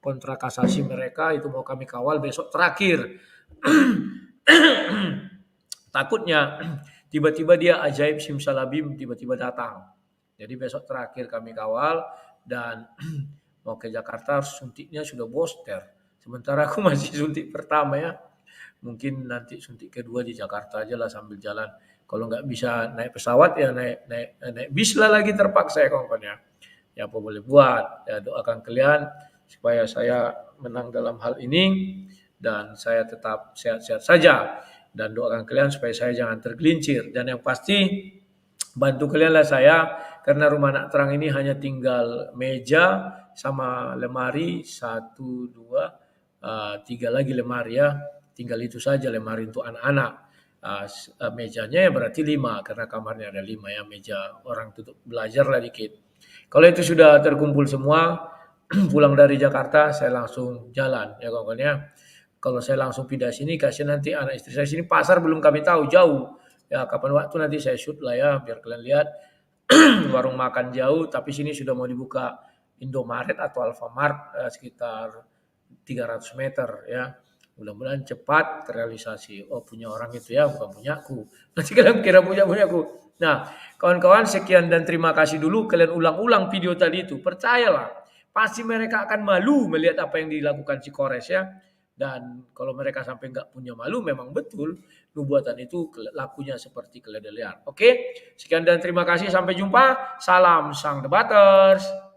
kontra kasasi mereka, itu mau kami kawal besok terakhir. Takutnya tiba-tiba dia ajaib simsalabim tiba-tiba datang. Jadi besok terakhir kami kawal, dan mau ke Jakarta suntiknya sudah booster. Sementara aku masih suntik pertama ya. Mungkin nanti suntik kedua di Jakarta aja lah sambil jalan. Kalau nggak bisa naik pesawat ya naik bis lah lagi terpaksa ya kawan-kawan ya. Ya apa boleh buat. Ya doakan kalian supaya saya menang dalam hal ini dan saya tetap sehat-sehat saja, dan doakan kalian supaya saya jangan tergelincir, dan yang pasti bantu kalianlah saya, karena rumah anak terang ini hanya tinggal meja sama lemari, 1, 2, 3 lagi lemari ya, tinggal itu saja lemari untuk anak-anak. Mejanya ya berarti 5 karena kamarnya ada 5 ya, meja orang tutup belajar lah dikit. Kalau itu sudah terkumpul semua, pulang dari Jakarta saya langsung jalan ya kawan-kawan ya. Kalau saya langsung pindah sini, kasih nanti anak istri saya sini, pasar belum kami tahu, jauh. Ya kapan waktu nanti saya shoot lah ya, biar kalian lihat. Warung makan jauh, tapi sini sudah mau dibuka Indomaret atau Alfamart sekitar 300 meter ya. Mudah-mudahan cepat terrealisasi. Oh, punya orang itu ya, bukan punyaku. Nanti kalian kira punyaku. Nah, kawan-kawan, sekian dan terima kasih dulu. Kalian ulang-ulang video tadi itu. Percayalah, pasti mereka akan malu melihat apa yang dilakukan si Kores ya. Dan kalau mereka sampai nggak punya malu, memang betul nubuatan itu lakunya seperti keledai liar. Oke, sekian dan terima kasih. Sampai jumpa. Salam Sang Debaters.